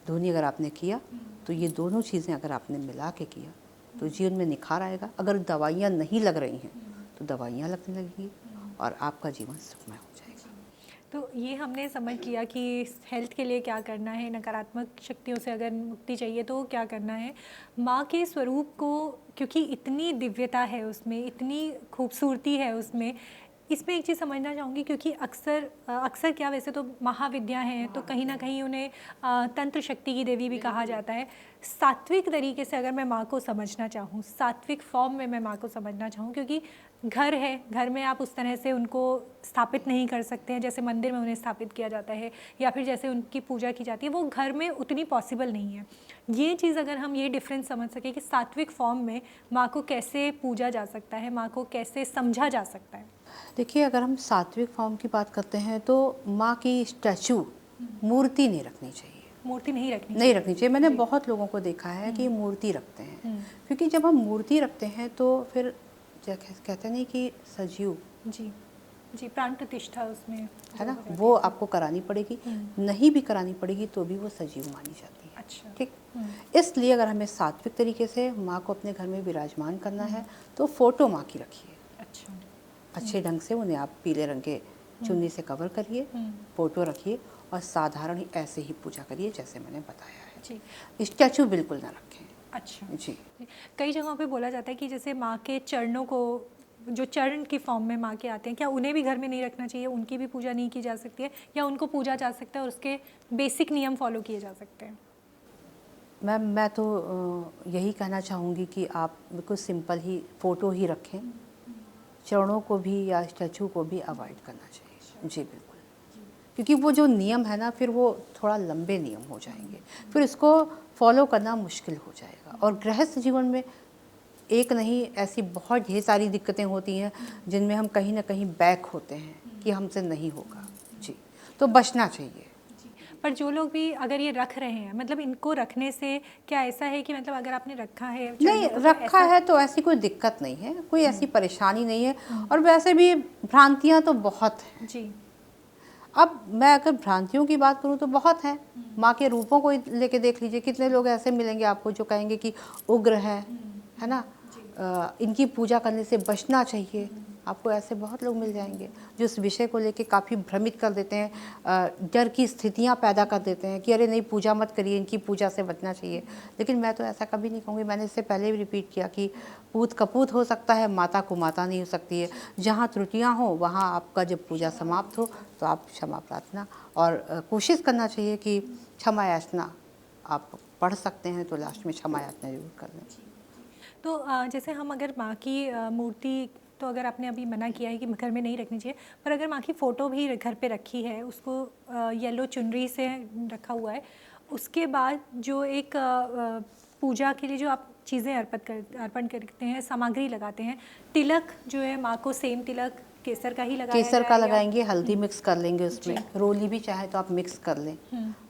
धूनी अगर आपने किया तो ये दोनों चीज़ें अगर आपने मिला के किया तो जीवन में निखार आएगा। अगर दवाइयाँ नहीं लग रही हैं तो दवाइयाँ लगने लगेगी और आपका जीवन सुखमय हो जाएगा। तो ये हमने समझ किया कि हेल्थ के लिए क्या करना है, नकारात्मक शक्तियों से अगर मुक्ति चाहिए तो क्या करना है। माँ के स्वरूप को, क्योंकि इतनी दिव्यता है उसमें, इतनी खूबसूरती है उसमें, इसमें एक चीज़ समझना चाहूँगी, क्योंकि अक्सर क्या, वैसे तो महाविद्या हैं तो कहीं ना कहीं उन्हें तंत्र शक्ति की देवी भी कहा जाता है। सात्विक तरीके से अगर मैं माँ को समझना चाहूँ, सात्विक फॉर्म में मैं माँ को समझना चाहूँ, क्योंकि घर है, घर में आप उस तरह से उनको स्थापित नहीं कर सकते हैं जैसे मंदिर में उन्हें स्थापित किया जाता है या फिर जैसे उनकी पूजा की जाती है, वो घर में उतनी पॉसिबल नहीं है। ये चीज़ अगर हम ये डिफरेंस समझ सकें कि सात्विक फॉर्म में माँ को कैसे पूजा जा सकता है, माँ को कैसे समझा जा सकता है। देखिए, अगर हम सात्विक फॉर्म की बात करते हैं तो माँ की स्टैचू, मूर्ति नहीं रखनी चाहिए। मूर्ति नहीं रखनी चाहिए। मैंने बहुत लोगों को देखा है कि मूर्ति रखते हैं, क्योंकि जब हम मूर्ति रखते हैं तो फिर कहते नहीं कि सजीव, जी प्राण प्रतिष्ठा उसमें है ना, वो आपको करानी पड़ेगी। नहीं भी करानी पड़ेगी तो भी वो सजीव मानी जाती है। अच्छा, ठीक। इसलिए अगर हमें सात्विक तरीके से माँ को अपने घर में विराजमान करना है तो फोटो माँ की रखिए। अच्छा, अच्छे ढंग से उन्हें आप पीले रंग के चुन्नी से कवर करिए, फोटो रखिए और साधारण ही ऐसे ही पूजा करिए जैसे मैंने बताया है जी। स्टैचू बिल्कुल ना रखें। अच्छा जी। कई जगहों पे बोला जाता है कि जैसे माँ के चरणों को, जो चरण की फॉर्म में माँ के आते हैं, क्या उन्हें भी घर में नहीं रखना चाहिए? उनकी भी पूजा नहीं की जा सकती है या उनको पूजा जा सकता है और उसके बेसिक नियम फॉलो किए जा सकते हैं? मैम, मैं तो यही कहना चाहूँगी कि आप बिल्कुल सिंपल ही फ़ोटो ही रखें। चरणों को भी या स्टैचू को भी अवॉइड करना चाहिए। जी बिल्कुल, क्योंकि वो जो नियम है ना, फिर वो थोड़ा लंबे नियम हो जाएंगे, फिर इसको फॉलो करना मुश्किल हो जाएगा। और गृहस्थ जीवन में एक नहीं, ऐसी बहुत ढेर सारी दिक्कतें होती हैं जिनमें हम कहीं ना कहीं बैक होते हैं कि हमसे नहीं होगा। जी, तो बचना चाहिए। पर जो लोग भी अगर ये रख रहे हैं, मतलब इनको रखने से क्या ऐसा है कि मतलब अगर आपने रखा है, नहीं रखा है तो ऐसी कोई दिक्कत नहीं है, कोई ऐसी परेशानी नहीं है। और वैसे भी भ्रांतियां तो बहुत हैं जी। अब मैं अगर भ्रांतियों की बात करूं तो बहुत हैं। माँ के रूपों को लेके देख लीजिए, कितने लोग ऐसे मिलेंगे आपको जो कहेंगे कि उग्र है ना, इनकी पूजा करने से बचना चाहिए। आपको ऐसे बहुत लोग मिल जाएंगे जो इस विषय को लेके काफ़ी भ्रमित कर देते हैं, डर की स्थितियां पैदा कर देते हैं कि अरे नहीं, पूजा मत करिए, इनकी पूजा से बचना चाहिए। लेकिन मैं तो ऐसा कभी नहीं कहूँगी। मैंने इससे पहले भी रिपीट किया कि पूत कपूत हो सकता है, माता को माता नहीं हो सकती है। जहाँ त्रुटियाँ हो वहाँ आपका जब पूजा समाप्त हो तो आप क्षमा प्रार्थना और कोशिश करना चाहिए कि क्षमा याचना आप पढ़ सकते हैं तो लास्ट में क्षमा याचना जरूर कर लें। तो जैसे हम अगर माँ की मूर्ति, तो अगर आपने अभी मना किया है कि घर में नहीं रखनी चाहिए, पर अगर माँ की फ़ोटो भी घर पे रखी है, उसको येलो चुनरी से रखा हुआ है, उसके बाद जो एक पूजा के लिए जो आप चीज़ें अर्पण करते हैं, सामग्री लगाते हैं, तिलक जो है माँ को सेम तिलक केसर का ही लगाया केसर का लगाएंगे, हल्दी मिक्स कर लेंगे उसमें, रोली भी चाहे तो आप मिक्स कर लें।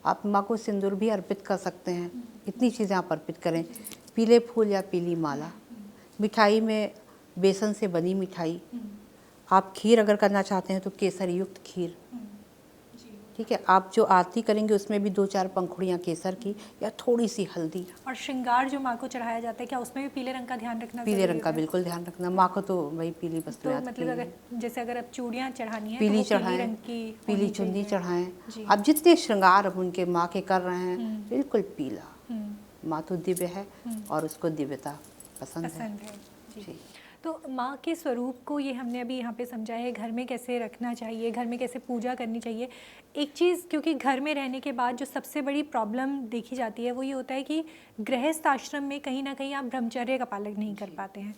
आप माँ को सिंदूर भी अर्पित कर सकते हैं। इतनी चीज़ें आप अर्पित करें। पीले फूल या पीली माला, मिठाई में बेसन से बनी मिठाई, आप खीर अगर करना चाहते हैं तो केसर युक्त खीर, ठीक है। आप जो आरती करेंगे उसमें भी 2-4 पंखुड़ियाँ केसर की या थोड़ी सी हल्दी। और श्रृंगार जो माँ को चढ़ाया जाता है, क्या उसमें भी पीले रंग का ध्यान रखना? पीले रंग का बिल्कुल ध्यान रखना। माँ को तो वही पीली वस्तु, तो मतलब अगर जैसे अगर आप चूड़ियाँ चढ़ानी है पीली तो चढ़ाएं, रंग की पीली चुन्नी चढ़ाएं। आप जितने श्रृंगार अब उनके माँ के कर रहे हैं बिल्कुल पीला। माँ तो दिव्य है और उसको दिव्यता पसंद है। जी। तो माँ के स्वरूप को ये हमने अभी यहाँ पे समझा है, घर में कैसे रखना चाहिए, घर में कैसे पूजा करनी चाहिए। एक चीज़, क्योंकि घर में रहने के बाद जो सबसे बड़ी प्रॉब्लम देखी जाती है वो ये होता है कि गृहस्थ आश्रम में कहीं ना कहीं आप ब्रह्मचर्य का पालन नहीं कर पाते हैं।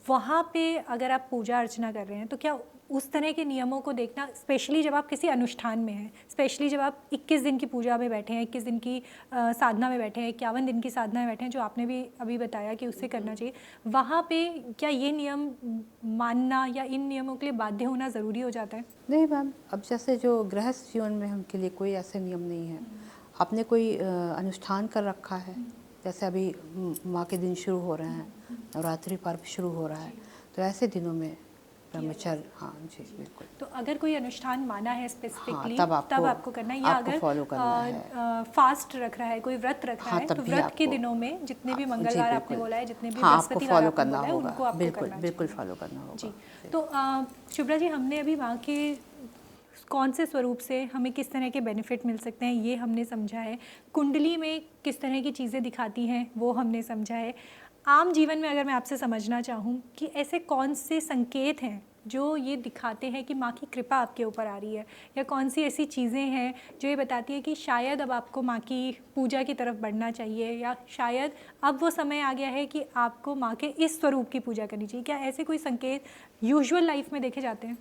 वहाँ पे अगर आप पूजा अर्चना कर रहे हैं तो क्या उस तरह के नियमों को देखना, स्पेशली जब आप किसी अनुष्ठान में हैं, स्पेशली जब आप 21 दिन की पूजा में बैठे हैं, 21 दिन की साधना में बैठे हैं, 51 दिन की साधना में बैठे हैं, जो आपने भी अभी बताया कि उससे करना चाहिए, वहाँ पे क्या ये नियम मानना या इन नियमों के लिए बाध्य होना ज़रूरी हो जाता है? नहीं मैम, अब जैसे जो गृहस्थ जीवन में उनके लिए कोई ऐसे नियम नहीं है। आपने कोई अनुष्ठान कर रखा है, जैसे अभी माँ के दिन शुरू हो रहे हैं, नवरात्रि पर्व शुरू हो रहा है, तो ऐसे दिनों में ब्रह्मचर्य, हाँ जी बिल्कुल। तो अगर कोई अनुष्ठान माना है स्पेसिफिकली, हाँ, तब आपको करना है, या अगर फॉलो करना है, फास्ट रख रहा है, कोई व्रत रख रहा है, तो व्रत के दिनों में जितने भी मंगलवार आपने बोला है, जितने भी बृहस्पतिवार आपने बोला है, उनको आपको बिल्कुल फॉलो करना होगा जी। तो शुभ्रा जी, हमने अभी माँ के कौन से स्वरूप से हमें किस तरह के बेनिफिट मिल सकते हैं ये हमने समझा है, कुंडली में किस तरह की चीज़ें दिखाती हैं वो हमने समझा है। आम जीवन में अगर मैं आपसे समझना चाहूँ कि ऐसे कौन से संकेत हैं जो ये दिखाते हैं कि माँ की कृपा आपके ऊपर आ रही है, या कौन सी ऐसी चीज़ें हैं जो ये बताती है कि शायद अब आपको माँ की पूजा की तरफ बढ़ना चाहिए, या शायद अब वो समय आ गया है कि आपको माँ के इस स्वरूप की पूजा करनी चाहिए? क्या ऐसे कोई संकेत यूजुअल लाइफ में देखे जाते हैं?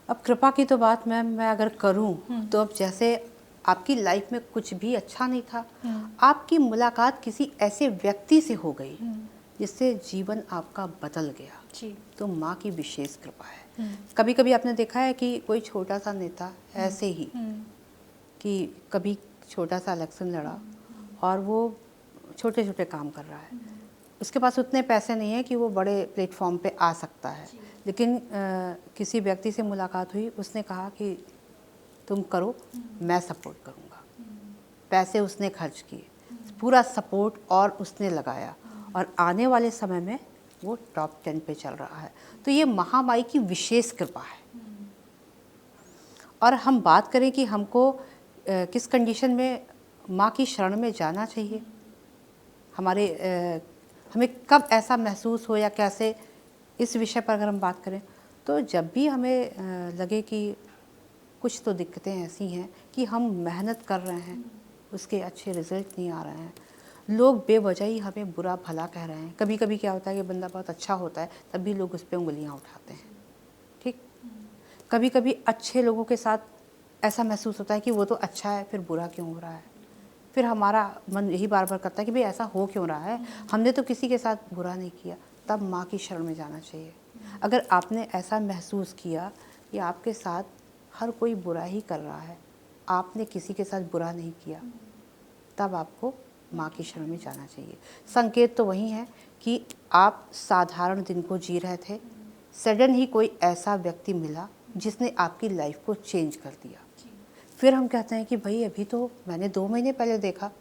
अब कृपा की तो बात मैम मैं अगर करूं तो अब जैसे आपकी लाइफ में कुछ भी अच्छा नहीं था, आपकी मुलाकात किसी ऐसे व्यक्ति से हो गई जिससे जीवन आपका बदल गया जी। तो माँ की विशेष कृपा है। कभी कभी आपने देखा है कि कोई छोटा सा नेता ऐसे ही कि कभी छोटा सा इलेक्शन लड़ा और वो छोटे छोटे काम कर रहा है, उसके पास उतने पैसे नहीं है कि वो बड़े प्लेटफॉर्म पे आ सकता है, लेकिन किसी व्यक्ति से मुलाकात हुई, उसने कहा कि तुम करो, मैं सपोर्ट करूँगा। पैसे उसने खर्च किए, पूरा सपोर्ट और उसने लगाया, और आने वाले समय में वो टॉप 10 पे चल रहा है। तो ये महामाई की विशेष कृपा है। और हम बात करें कि हमको किस कंडीशन में माँ की शरण में जाना चाहिए, हमें कब ऐसा महसूस हो या कैसे, इस विषय पर अगर हम बात करें तो जब भी हमें लगे कि कुछ तो दिक्कतें ऐसी हैं कि हम मेहनत कर रहे हैं, उसके अच्छे रिजल्ट नहीं आ रहे हैं, लोग बेवजह ही हमें बुरा भला कह रहे हैं। कभी कभी क्या होता है कि बंदा बहुत अच्छा होता है तब भी लोग उस पर उंगलियां उठाते हैं, ठीक। कभी कभी अच्छे लोगों के साथ ऐसा महसूस होता है कि वो तो अच्छा है, फिर बुरा क्यों हो रहा है, फिर हमारा मन यही बार बार करता है कि भाई ऐसा हो क्यों रहा है, हमने तो किसी के साथ बुरा नहीं किया। तब माँ की शरण में जाना चाहिए। अगर आपने ऐसा महसूस किया कि आपके साथ हर कोई बुरा ही कर रहा है, आपने किसी के साथ बुरा नहीं किया, तब आपको माँ की शरण में जाना चाहिए। संकेत तो वही है कि आप साधारण दिन को जी रहे थे, सडन ही कोई ऐसा व्यक्ति मिला जिसने आपकी लाइफ को चेंज कर दिया। फिर हम कहते हैं कि भाई अभी तो मैंने 2 महीने पहले देखा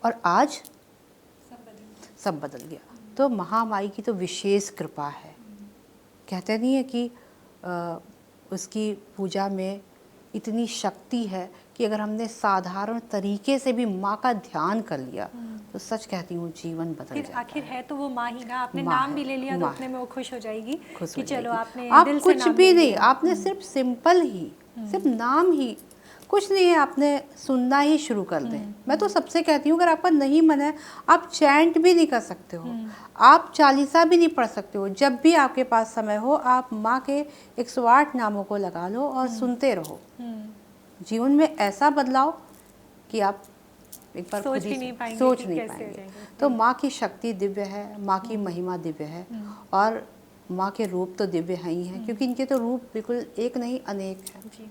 और आज सब बदल गया। तो महामाई की तो विशेष कृपा है। कहते नहीं है कि उसकी पूजा में इतनी शक्ति है कि अगर हमने साधारण तरीके से भी माँ का ध्यान कर लिया तो सच कहती हूँ जीवन बदल जाता है। आखिर है तो वो माँ ही ना, आपने नाम भी ले लिया तो अपने में वो खुश हो जाएगी कि चलो आपने आप दिल से कुछ नाम भी ले नहीं, लिया। आपने सिर्फ सिंपल ही सिर्फ नाम ही, कुछ नहीं है, आपने सुनना ही शुरू कर दें। मैं तो सबसे कहती हूँ अगर आपका नहीं मन है आप चैंट भी नहीं कर सकते हो, आप चालीसा भी नहीं पढ़ सकते हो, जब भी आपके पास समय हो आप माँ के 108 नामों को लगा लो और सुनते रहो। जीवन में ऐसा बदलाव कि आप एक बार सोच भी नहीं पाएंगे। तो माँ की शक्ति दिव्य है, माँ की महिमा दिव्य है, और माँ के रूप तो दिव्य हैं ही हैं, क्योंकि इनके तो रूप बिल्कुल एक नहीं अनेक हैं। जी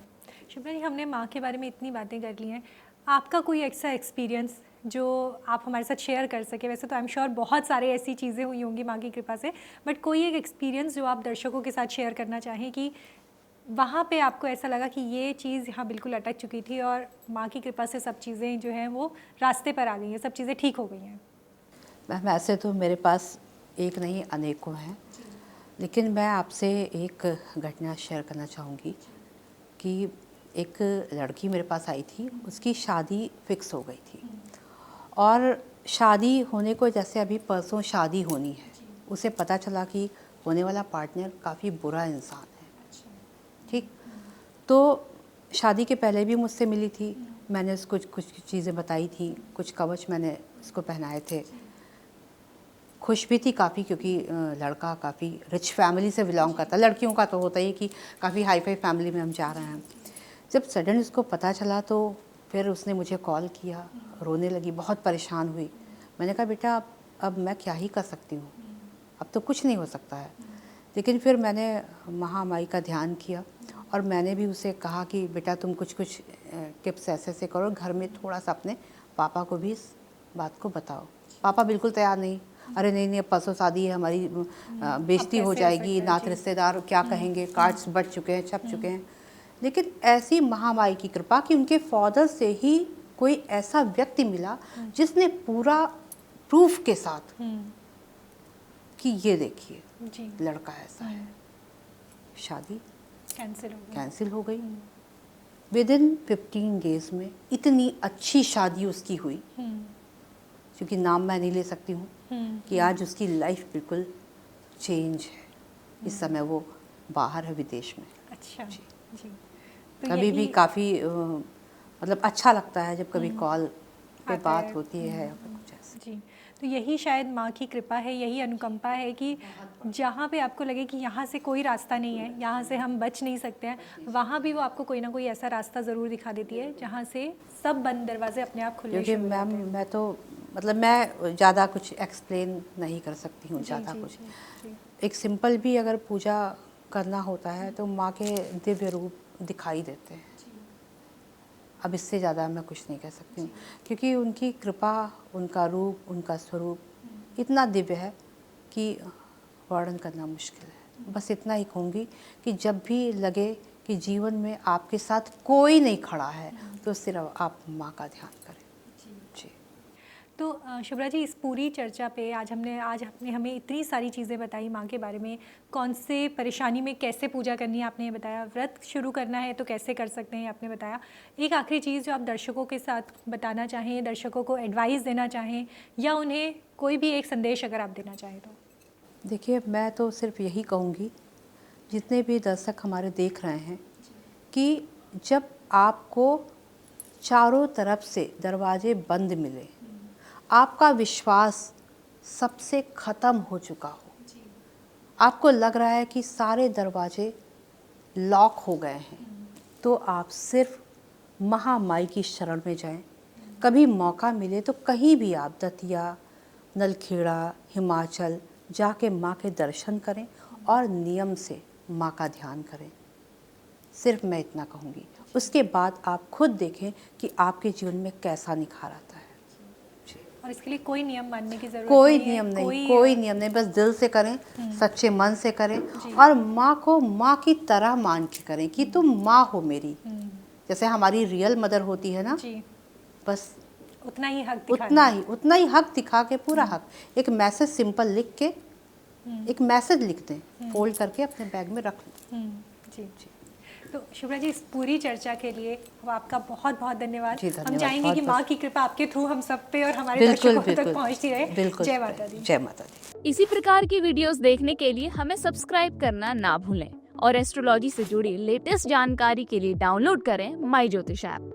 शुभ्रा जी, हमने माँ के बारे में इतनी बातें कर ली हैं, आपका कोई ऐसा एक्सपीरियंस जो आप हमारे साथ शेयर कर सके? वैसे तो आई एम श्योर बहुत सारे ऐसी चीज़ें हुई होंगी माँ की कृपा से, बट कोई एक एक्सपीरियंस जो आप दर्शकों के साथ शेयर करना चाहें कि वहाँ पे आपको ऐसा लगा कि ये चीज़ यहाँ बिल्कुल अटक चुकी थी और माँ की कृपा से सब चीज़ें जो हैं वो रास्ते पर आ गई हैं, सब चीज़ें ठीक हो गई हैं? मैम ऐसे तो मेरे पास एक नहीं अनेकों हैं, लेकिन मैं आपसे एक घटना शेयर करना चाहूँगी कि एक लड़की मेरे पास आई थी, उसकी शादी फिक्स हो गई थी, और शादी होने को जैसे अभी परसों शादी होनी है, उसे पता चला कि होने वाला पार्टनर काफ़ी बुरा इंसान है। ठीक, तो शादी के पहले भी मुझसे मिली थी, मैंने उसको कुछ चीज़ें बताई थी, कुछ कवच मैंने उसको पहनाए थे। खुश भी थी काफ़ी, क्योंकि लड़का काफ़ी रिच फैमिली से बिलोंग करता है। लड़कियों का तो होता ही कि काफ़ी हाई फाई फैमिली में हम जा रहे हैं। जब सडन उसको पता चला तो फिर उसने मुझे कॉल किया, रोने लगी, बहुत परेशान हुई। मैंने कहा बेटा अब मैं क्या ही कर सकती हूँ, अब तो कुछ नहीं हो सकता है। लेकिन फिर मैंने महामाई का ध्यान किया और मैंने भी उसे कहा कि बेटा तुम कुछ टिप्स ऐसे ऐसे करो, घर में थोड़ा सा अपने पापा को भी इस बात को बताओ। पापा बिल्कुल तैयार नहीं, अरे नहीं अब परसों शादी है हमारी, बेइज्जती हो जाएगी, नात रिश्तेदार क्या कहेंगे, कार्ड्स बढ़ चुके हैं, छप चुके हैं। लेकिन ऐसी महामाई की कृपा कि उनके फादर से ही कोई ऐसा व्यक्ति मिला जिसने पूरा प्रूफ के साथ कि ये देखिए लड़का ऐसा है, शादी कैंसिल हो गई। विदिन 15 डेज में इतनी अच्छी शादी उसकी हुई, क्योंकि नाम मैं नहीं ले सकती हूँ, कि आज उसकी लाइफ बिल्कुल चेंज है। इस समय वो बाहर है, विदेश में। अच्छा जी। तो कभी भी काफ़ी मतलब अच्छा लगता है जब कभी कॉल पे बात होती है या कुछ ऐसा। जी, तो यही शायद माँ की कृपा है, यही अनुकंपा है कि जहाँ पे आपको लगे कि यहाँ से कोई रास्ता नहीं है, यहाँ से हम बच नहीं सकते हैं, वहाँ भी वो आपको कोई ना कोई ऐसा रास्ता ज़रूर दिखा देती है जहाँ से सब बंद दरवाजे अपने आप खुलने शुरू हो जाते हैं। क्योंकि मैम मैं तो मतलब मैं ज़्यादा कुछ एक्सप्लेन नहीं कर सकती हूँ, ज़्यादा कुछ। एक सिंपल भी अगर पूजा करना होता है तो माँ के दिव्य रूप दिखाई देते हैं। अब इससे ज़्यादा मैं कुछ नहीं कह सकती हूँ, क्योंकि उनकी कृपा, उनका रूप, उनका स्वरूप इतना दिव्य है कि वर्णन करना मुश्किल है। बस इतना ही कहूँगी कि जब भी लगे कि जीवन में आपके साथ कोई नहीं खड़ा है तो सिर्फ आप माँ का ध्यान करें। जी। तो शुभ्रा जी, इस पूरी चर्चा पे आज आपने हमें इतनी सारी चीज़ें बताई माँ के बारे में, कौन से परेशानी में कैसे पूजा करनी है आपने ये बताया, व्रत शुरू करना है तो कैसे कर सकते हैं आपने बताया। एक आखिरी चीज़ जो आप दर्शकों के साथ बताना चाहें, दर्शकों को एडवाइस देना चाहें या उन्हें कोई भी एक संदेश अगर आप देना चाहें तो। देखिए, मैं तो सिर्फ यही कहूँगी, जितने भी दर्शक हमारे देख रहे हैं, कि जब आपको चारों तरफ से दरवाजे बंद मिले, आपका विश्वास सबसे ख़त्म हो चुका हो, आपको लग रहा है कि सारे दरवाजे लॉक हो गए हैं, तो आप सिर्फ महामाई की शरण में जाएं। कभी मौका मिले तो कहीं भी आप दतिया, नलखेड़ा, हिमाचल जाके माँ के दर्शन करें और नियम से माँ का ध्यान करें। सिर्फ मैं इतना कहूँगी, उसके बाद आप खुद देखें कि आपके जीवन में कैसा निखार आता है। और इसके लिए कोई नियम मानने की ज़रूरत कोई नहीं नियम है, नहीं, कोई नियम नहीं, बस दिल से करें, सच्चे मन से करें और माँ को माँ की तरह मान के करें कि तुम माँ हो मेरी, जैसे हमारी रियल मदर होती है ना जी। बस उतना ही हक उतना ही हक दिखा के, पूरा हक। एक मैसेज सिंपल लिख के, एक मैसेज लिख दें, फोल्ड करके अपने बैग में रख लें। जी। तो शुभ्रा जी, इस पूरी चर्चा के लिए आपका बहुत बहुत धन्यवाद। हम चाहेंगे कि माँ की कृपा आपके थ्रू हम सब पे और हमारे दर्शकों तक पहुँचती रहे। जय माता दी। जय माता दी। इसी प्रकार की वीडियोस देखने के लिए हमें सब्सक्राइब करना ना भूलें और एस्ट्रोलॉजी से जुड़ी लेटेस्ट जानकारी के लिए डाउनलोड करें माई ज्योतिष ऐप।